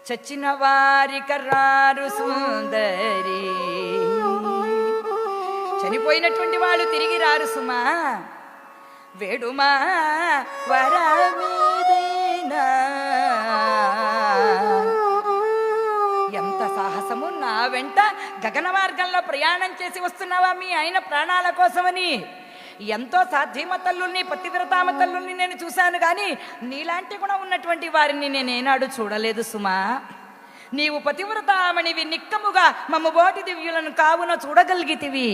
చచ్చిన వారి కర్రారు సుందరి, చనిపోయినటువంటి వాళ్ళు తిరిగి రారు సుమా, వేడుమా వరమేదైనా. ఎంత సాహసము! నా వెంట గగన మార్గంలో ప్రయాణం చేసి వస్తున్నావా మీ ఆయన ప్రాణాల కోసమని. ఎంతో సాధ్యమ తల్లుల్ని, పతివ్రతామ తల్లుల్ని నేను చూశాను, కానీ నీలాంటి కూడా ఉన్నటువంటి వారిని నేనేనాడు చూడలేదు సుమా. నీవు పతివ్రతామణివి, నిక్కముగా మమ్మ బోటి దివ్యులను కావున చూడగలిగితివి.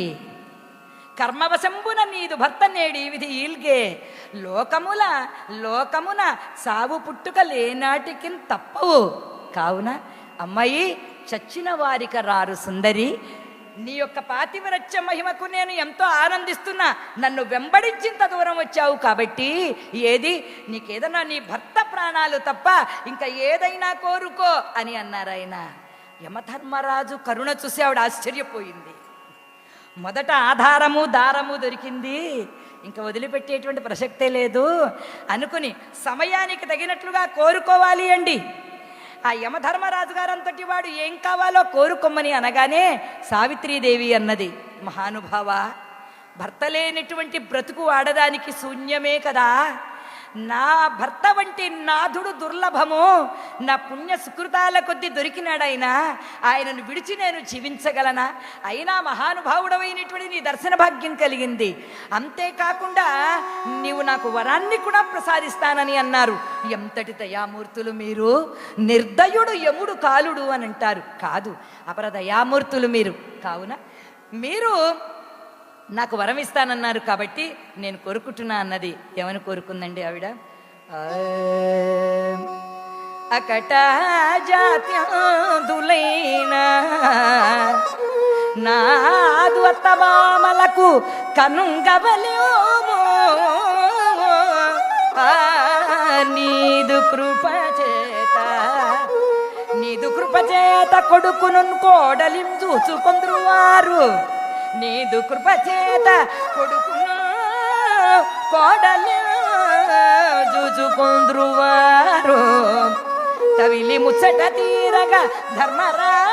కర్మవశంబున నీదు భర్త నేడి విధి ఈల్గే, లోకమున సావు పుట్టుక లేనాటికి తప్పవు. కావున అమ్మాయి, చచ్చిన వారిక రారు సుందరి, నీ యొక్క పాతివ్రత్య మహిమకు నేను ఎంతో ఆనందిస్తున్నా. నన్ను వెంబడించింత దూరం వచ్చావు కాబట్టి ఏది నీకేదన్నా నీ భర్త ప్రాణాలు తప్ప ఇంకా ఏదైనా కోరుకో అని అన్నారు ఆయన. యమధర్మరాజు కరుణ చూసి ఆవిడ ఆశ్చర్యపోయింది. మొదట ఆధారము దారము దొరికింది, ఇంకా వదిలిపెట్టేటువంటి ప్రసక్తే లేదు అనుకుని సమయానికి తగినట్లుగా కోరుకోవాలి అండి. ఆ యమధర్మరాజు గారు అంతటి వాడు ఏం కావాలో కోరుకోమని అనగానే సావిత్రీదేవి అన్నది, మహానుభావ, భర్త లేనటువంటి బ్రతుకు ఆడదానికి శూన్యమే కదా. నా భర్త వంటి నాథుడు దుర్లభము, నా పుణ్య సుకృతాల కొద్దీ దొరికినాడైనా, ఆయనను విడిచి నేను జీవించగలనా? అయినా మహానుభావుడమైనటువంటి నీ దర్శన భాగ్యం కలిగింది, అంతేకాకుండా నీవు నాకు వరాన్ని కూడా ప్రసాదిస్తానని అన్నారు. ఎంతటి దయామూర్తులు మీరు! నిర్దయుడు యముడు కాలుడు అని అంటారు, కాదు అపర దయామూర్తులు మీరు. కావున మీరు నాకు వరం ఇస్తానన్నారు కాబట్టి నేను కోరుకుంటున్నా అన్నది. ఏమని కోరుకుందండి ఆవిడ? అకట జాత్యాదులైనా నాదు అత్తమామలకు కనుంగవలేమో, నీదు కృపచేత కొడుకును కోడలిం చూచుకొందురువారు, నీదు కృపచేత కొడుకును కోడలి చూచుకొందురువారు. తవిలి ముచ్చట తీరగా ధర్మరాజా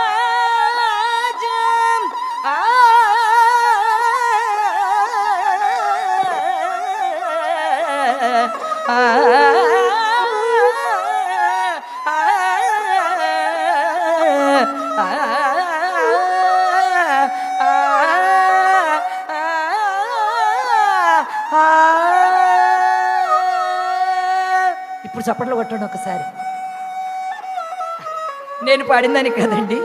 ఇప్పుడు చప్పట్లు కొట్టండి ఒకసారి. నేను పాడిందని కదండి,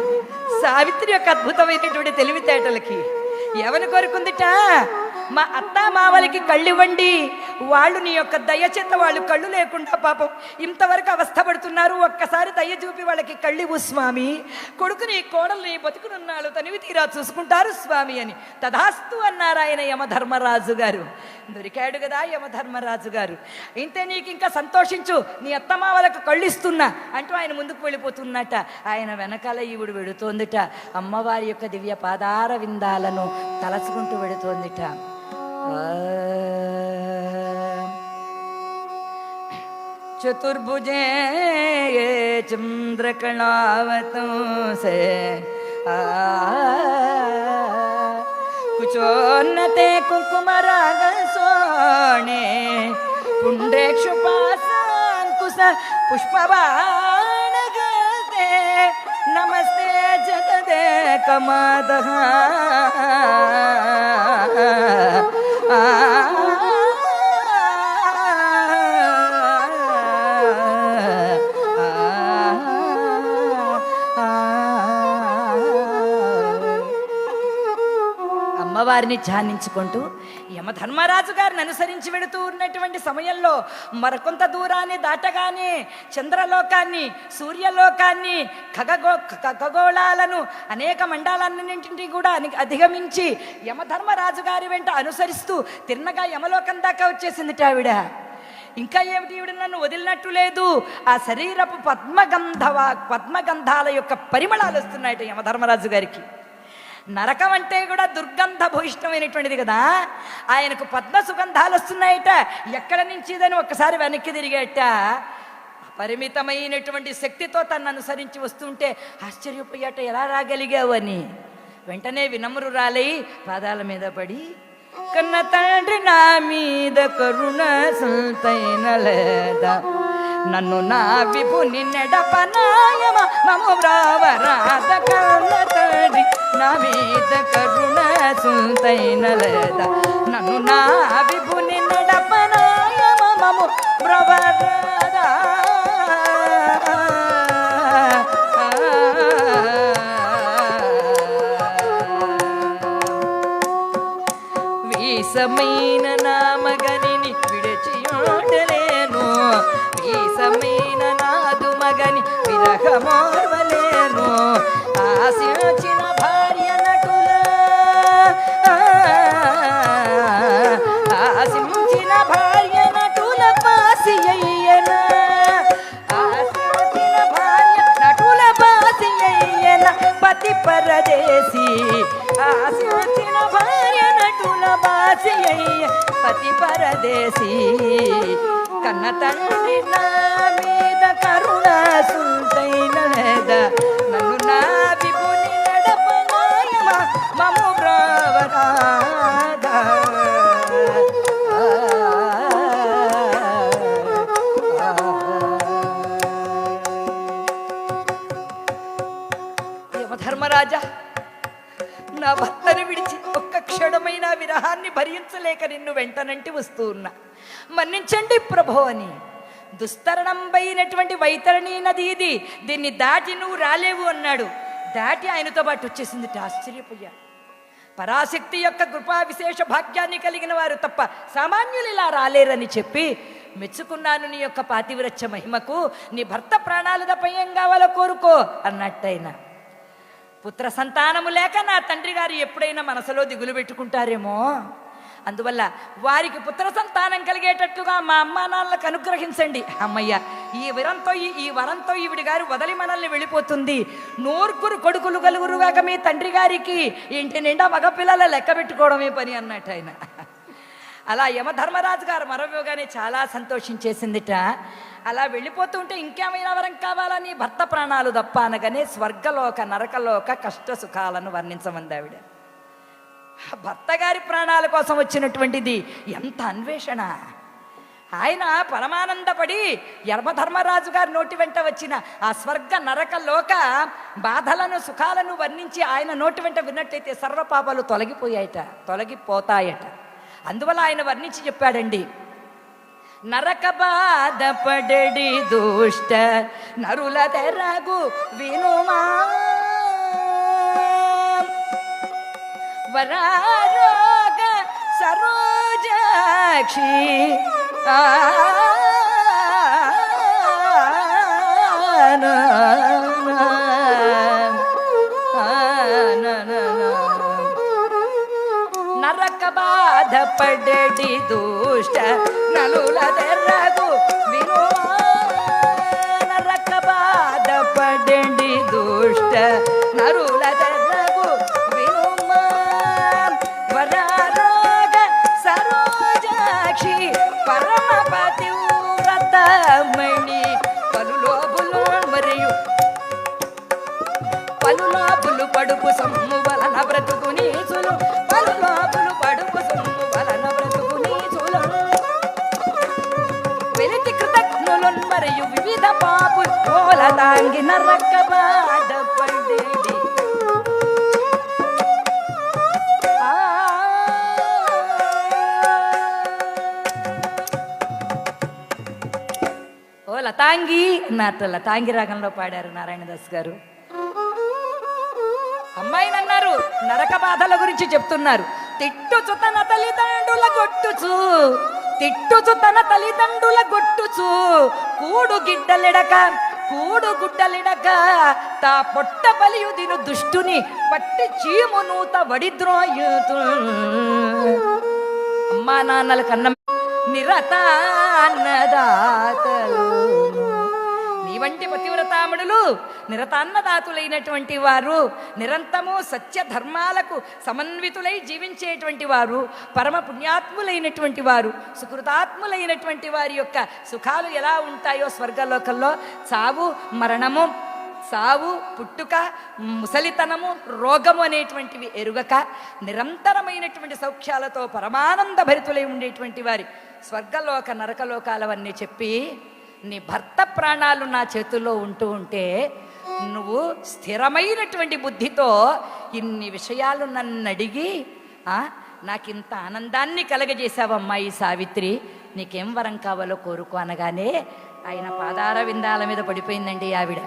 సావిత్రి యొక్క అద్భుతమైనటువంటి తెలివితేటలకి ఎవరిని కోరుకుందిట? మా అత్తా మావలకి కళ్ళివ్వండి, వాళ్ళు నీ యొక్క దయచేత వాళ్ళు కళ్ళు లేకుండా పాపం ఇంతవరకు అవస్థపడుతున్నారు, ఒక్కసారి దయ చూపి వాళ్ళకి కళ్ళివ్వు స్వామి, కొడుకుని కోడల్ని బతుకునున్నాళ్ళు తనివి తీరా చూసుకుంటారు స్వామి అని. తథాస్తు అన్నారు ఆయన యమధర్మరాజు గారు. దొరికాడు కదా యమధర్మరాజు గారు. ఇంతే, నీకు ఇంకా సంతోషించు, నీ అత్తమావలకు కళ్ళిస్తున్నా అంటూ ఆయన ముందుకు వెళ్ళిపోతున్నట. ఆయన వెనకాల ఈవిడు వెడుతోందిట, అమ్మవారి యొక్క దివ్య పాదార విందాలను తలచుకుంటూ వెడుతోందిట. చతుర్భుజే చంద్రకళావతం సే కుచోన్నతే కుంకుమరాగ సోణే పుండ్రేక్షుపాసాంకుశ పుష్పబాణగతే నమస్తే జగదే కమాదః అమ్మవారిని ధ్యానించుకుంటూ యమధర్మరాజు గారిని అనుసరించి వెళుతూ ఉన్నటువంటి సమయంలో మరికొంత దూరాన్ని దాటగానే చంద్రలోకాన్ని, సూర్యలోకాన్ని, ఖగోళాలను, అనేక మండలాలన్నింటినీ కూడా అధిగమించి యమధర్మరాజు గారి వెంట అనుసరిస్తూ తిన్నగా యమలోకం దాకా వచ్చేసిందిట ఆవిడ. ఇంకా ఏమిటి, ఈవిడ నన్ను వదిలినట్టు లేదు. ఆ శరీరపు పద్మగంధాల యొక్క పరిమళాలు వస్తున్నాయట యమధర్మరాజు గారికి. నరకం అంటే కూడా దుర్గంధ భూయిష్టమైనటువంటిది కదా. ఆయనకు పద్మ సుగంధాలు వస్తున్నాయట. ఎక్కడ నుంచి ఇదని ఒక్కసారి వెనక్కి తిరిగేట. పరిమితమైనటువంటి శక్తితో తను అనుసరించి వస్తుంటే ఆశ్చర్యపోయాట, ఎలా రాగలిగావు అని. వెంటనే వినమ్రురాలై పాదాల మీద పడి, కన్న తండ్రి నా మీద కరుణ సుల్తైన లేదా, నన్ను నా విభుని నెడపనాయమ మము బ్రావరాధ. కన్న తండ్రి నా మీద కరుణ సుల్తైన లేదా, నన్ను నా విభుని నెడపనాయమ మము బ్రావరాధ. వీసమైన నామగనిని విడచియోడలేను, వీసమైన నాదు మగని విరహమోర్వలేను. ఆశించిన భార్య నటుల, ఆశించిన భార్య నటుల పాసి అయ్యన, ఆశించిన భార్య నటుల పాసి అయ్యన పతి పరదేశి. ఆశించిన భార్య నటుల బాసి అయ్య పతి పరదేశి. కన్న తండ్రి నా మీద కరుణ సుల్తైన లేదా, నన్ను నా విభుని నడపనాయమ మము బ్రావరాధ. యమధర్మరాజా, నా భర్తను విడిచి ఒక్క క్షణమైన విరహాన్ని భరించలేక నిన్ను వెంటనంటి వస్తూ ఉన్నా, మన్నించండి ప్రభో అని. దుస్తరణంపైనటువంటి వైతరణి నది ఇది, దీన్ని దాటి నువ్వు రాలేవు అన్నాడు. దాటి ఆయనతో పాటు వచ్చేసింది. ఆశ్చర్యపోయా. పరాశక్తి యొక్క కృపా విశేష భాగ్యాన్ని కలిగిన వారు తప్ప సామాన్యులు ఇలా రాలేరని చెప్పి, మెచ్చుకున్నాను నీ యొక్క పాతివ్రత్య మహిమకు, నీ భర్త ప్రాణాలు తప్ప ఏం కావాలో కోరుకో అన్నట్టయినా. పుత్ర సంతానము లేక నా తండ్రి గారు ఎప్పుడైనా మనసులో దిగులు పెట్టుకుంటారేమో, అందువల్ల వారికి పుత్ర సంతానం కలిగేటట్టుగా మా అమ్మా నాన్నలకు అనుగ్రహించండి. అమ్మయ్య, ఈ వరంతో ఈవిడి గారు వదలి మనల్ని వెళ్ళిపోతుంది. 9 కొడుకులు కలుగురుగాక మీ తండ్రి గారికి ఇంటి నిండా మగపిల్లల లెక్క పెట్టుకోవడమే పని అన్నట్టు ఆయన. అలా యమధర్మరాజు గారు మరవగానే చాలా సంతోషించేసిందిట. అలా వెళ్ళిపోతూ ఉంటే ఇంకేమైనా వరం కావాలని భర్త ప్రాణాలు తప్ప అనగానే స్వర్గలోక నరకలోక కష్ట సుఖాలను వర్ణించమంది ఆవిడ. భర్త గారి ప్రాణాల కోసం వచ్చినటువంటిది ఎంత అన్వేషణ. ఆయన పరమానందపడి యమధర్మరాజు గారి నోటి వెంట వచ్చిన ఆ స్వర్గ నరక లోక బాధలను సుఖాలను వర్ణించి ఆయన నోటి వెంట విన్నట్లయితే సర్వపాపాలు తొలగిపోతాయట. అందువల్ల ఆయన వర్ణించి చెప్పాడండి, నరక బాధపడడి దుష్ట నరుల తెరగు వినుమా, వరారోగ సరోజాక్షి నరక బాధపడడి దుష్ట నలుల తెరగు వినుమా, నరక బాధపడడి దుష్ట నరుల తెరగు వినుమా, వరారోగ సరోజాక్షి పరమ పతివ్రతమణి. పలులోపులు పడుపు సొమ్ము వలన బ్రతుకు నీచులు, పలులోపులు పడుపు సొమ్ము వలన బ్రతుకు నీచులు, వెలితి కృతజ్ఞులు మరియు వివిధ పాపు ఓల తాంగి నరక బాధపడేది. ఓ లతాంగి అన్నట్టు లతాంగి రాగంలో పాడారు నారాయణదాస్ గారు. అమ్మాయిని అన్నారు, నరక బాధల గురించి చెప్తున్నారు. తిట్టుచు తన తల్లిదండ్రుల గొట్టుచు, తిట్టుచు తన తల్లిదండ్రుల గొట్టుచు, కూడు గుడ్డలిడక తా పొట్ట బలియు దిను దుష్టుని పట్టి చీము నూత వడిద్రోయుతు. అమ్మా నాన్నల కన్న నిరత అన్నదాతలు, నీ ఇటువంటి పతివ్రతామణులు నిరతాన్నదాతులైనటువంటి వారు, నిరంతరము సత్య ధర్మాలకు సమన్వితులై జీవించేటువంటి వారు, పరమ పుణ్యాత్ములైనటువంటి వారు, సుకృతాత్ములైనటువంటి వారి యొక్క సుఖాలు ఎలా ఉంటాయో స్వర్గలోకంలో చావు మరణము, సావు పుట్టుక, ముసలితనము, రోగము అనేటువంటివి ఎరుగక నిరంతరమైనటువంటి సౌఖ్యాలతో పరమానంద భరితులై ఉండేటువంటి వారి స్వర్గలోక నరకలోకాలవన్నీ చెప్పి, నీ భర్త ప్రాణాలు నా చేతుల్లో ఉంటూ ఉంటే నువ్వు స్థిరమైనటువంటి బుద్ధితో ఇన్ని విషయాలు నన్ను అడిగి నాకింత ఆనందాన్ని కలగజేశావమ్మా ఈ సావిత్రి, నీకేం వరం కావాలో కోరుకో అనగానే ఆయన పాదార విందాల మీద పడిపోయిందండి ఆవిడ.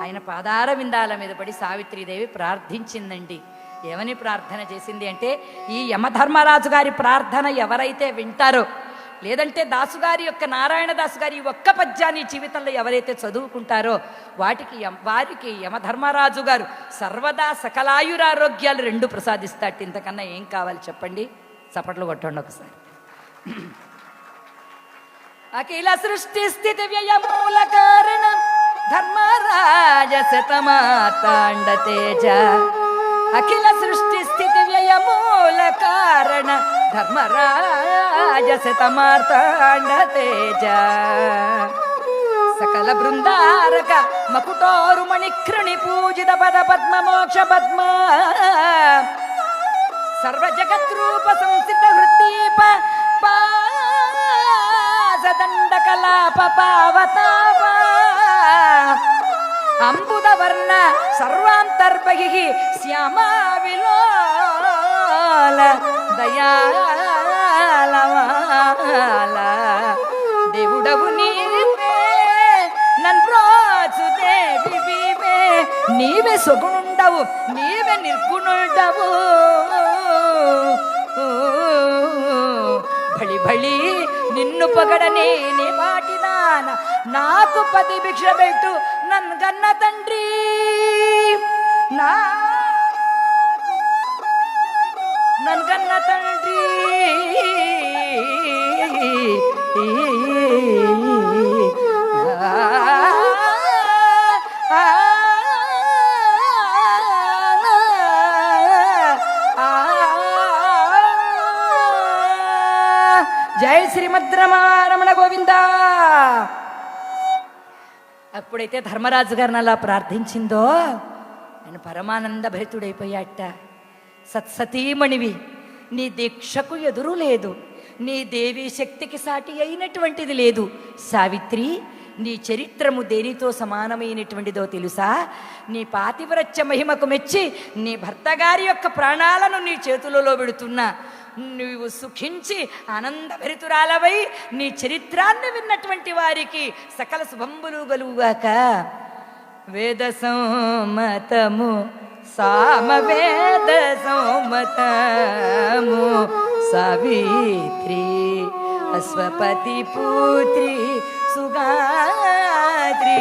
ఆయన పాదార విందాల మీద పడి సావిత్రీదేవి ప్రార్థించిందండి. ఏమని ప్రార్థన చేసింది అంటే, ఈ యమధర్మరాజు గారి ప్రార్థన ఎవరైతే వింటారో, లేదంటే దాసుగారి యొక్క నారాయణ దాసు గారి ఒక్క పద్యాన్ని జీవితంలో ఎవరైతే చదువుకుంటారో వారికి యమధర్మరాజు గారు సర్వదా సకలాయురారోగ్యాలు రెండు ప్రసాదిస్తాడు. ఇంతకన్నా ఏం కావాలి చెప్పండి? చప్పట్లు కొట్టండి ఒకసారి. అఖిల సృష్టి స్థితి వ్యయ మూల కారణ ధర్మరాజ శతమార్తాండ తేజ. అఖిల సృష్టి స్థితి వ్యయ మూల కారణ ధర్మరాజ శతమార్తాండ తేజ. సకల బృందారక మకుటోరు మణికృణి పూజిత పద పద్మ మోక్ష పద్మ. సర్వ జగద్రూప సంస్థిత హృదీప పాదండ కలాప పావతాప. అంబుద వర్ణ సర్వాంతర్బహి శ్యామా విలోల దయాలవాల. దేవుడవు నీవే నన్రోచు దేవివే, నీవే సుగుణుండవు, నీవే నిర్గుణుండవు. బళి బళి నిన్ను పొగడనే నీ పాటిదాన, నాకు పతి భిక్ష పెట్టు నన్ను గన్న తండ్రి. నన్ను గన్న తండ్రి. జై శ్రీమద్రమారమణ గోవింద. అప్పుడైతే ధర్మరాజు గారిని అలా ప్రార్థించిందో ఆయన పరమానంద భరితుడైపోయాట. సత్సతీమణివి, నీ దీక్షకు ఎదురు లేదు, నీ దేవీ శక్తికి సాటి అయినటువంటిది లేదు. సావిత్రి, నీ చరిత్రము దేనితో సమానమైనటువంటిదో తెలుసా? నీ పాతివ్రత్య మహిమకు మెచ్చి నీ భర్త గారి యొక్క ప్రాణాలను నీ చేతులలో పెడుతున్నా. నీవు సుఖించి ఆనందభరితురాలవై నీ చరిత్రాన్ని విన్నటువంటి వారికి సకల శుభంబులు గలుగాక. వేద సోమతము సామవేద సోమతము సావిత్రి అశ్వపతి పుత్రి సుగాత్రి.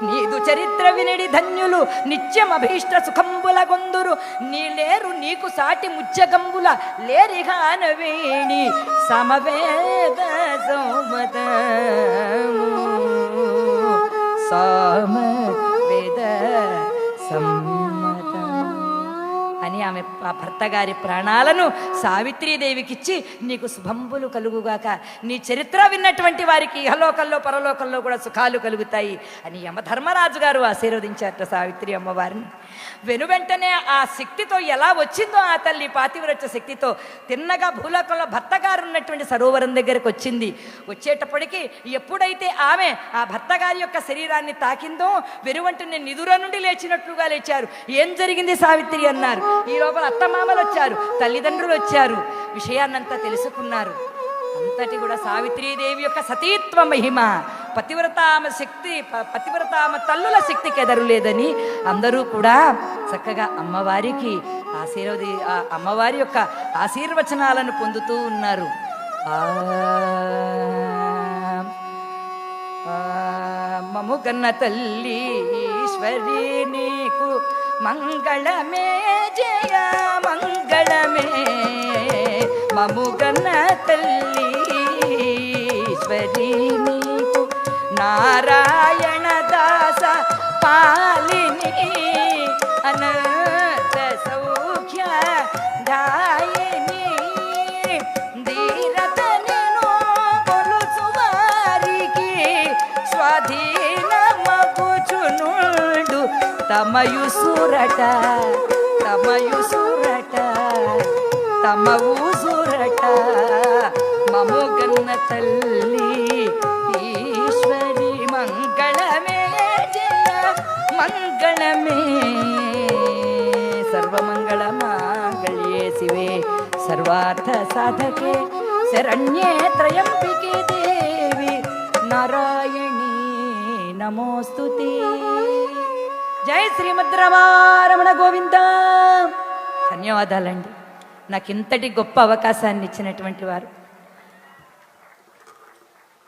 నీదు చరిత్ర వినడి ధన్యులు నిత్యం అభీష్ట సుఖంబుల గొందురు. నీలేరు నీకు సాటి ముచ్చగంబుల లేరిగానవేణి సమవేద సోమతము సమవేద సమ్మతము అని ఆమె భర్త గారి ప్రాణాలను సావిత్రీదేవికిచ్చి నీకు శుభంబులు కలుగుగాక, నీ చరిత్ర విన్నటువంటి వారికి ఇహలోకంలో పరలోకంలో కూడా సుఖాలు కలుగుతాయి అని యమధర్మరాజు గారు ఆశీర్వదించారట సావిత్రి అమ్మవారిని. వెనువెంటనే ఆ శక్తితో ఎలా వచ్చిందో ఆ తల్లి పాతివ్రత్య శక్తితో తిన్నగా భూలోకంలో భర్త గారు ఉన్నటువంటి సరోవరం దగ్గరకు వచ్చింది. వచ్చేటప్పటికి ఎప్పుడైతే ఆమె ఆ భర్త గారి యొక్క శరీరాన్ని తాకిందో వెనువెంటనే నిదుర నుండి లేచినట్లుగా లేచారు. ఏం జరిగింది సావిత్రి అన్నారు. ఈ లోపల అత్తమామలు వచ్చారు, తల్లిదండ్రులు వచ్చారు, విషయాన్నంతా తెలుసుకున్నారు. అంతటి కూడా సావిత్రీదేవి యొక్క సతీత్వ మహిమ, పతివ్రతామ శక్తి, పతివ్రతామ తల్లుల శక్తికి ఎదరులేదని అందరూ కూడా చక్కగా అమ్మవారికి అమ్మవారి యొక్క ఆశీర్వచనాలను పొందుతూ ఉన్నారు. మముగన్న తల్లి ఈశ్వరి నీకు మంగళమే జయ మంగళమే. మముగన్న తల్లి ఈశ్వరి నారాయణ దాస పాలిని అనంత సౌఖ్య దాయిని ధీరత నేను కొలుచు వారికి స్వాధీన మగుచునుండు తమయు సురట తమవు సురట మముగన్న తల్లి ఈశ్వరి మంగళమే జయ మంగళమే సర్వమంగళ మాంగళ్యే శివే సర్వార్థ సాధకే శరణ్యే త్రయంబికే దేవి నారాయణీ నమోస్తుతే. జై శ్రీమద్రమారమణ గోవింద. ధన్యవాదాలండి. నాకు ఇంతటి గొప్ప అవకాశాన్ని ఇచ్చినటువంటి వారు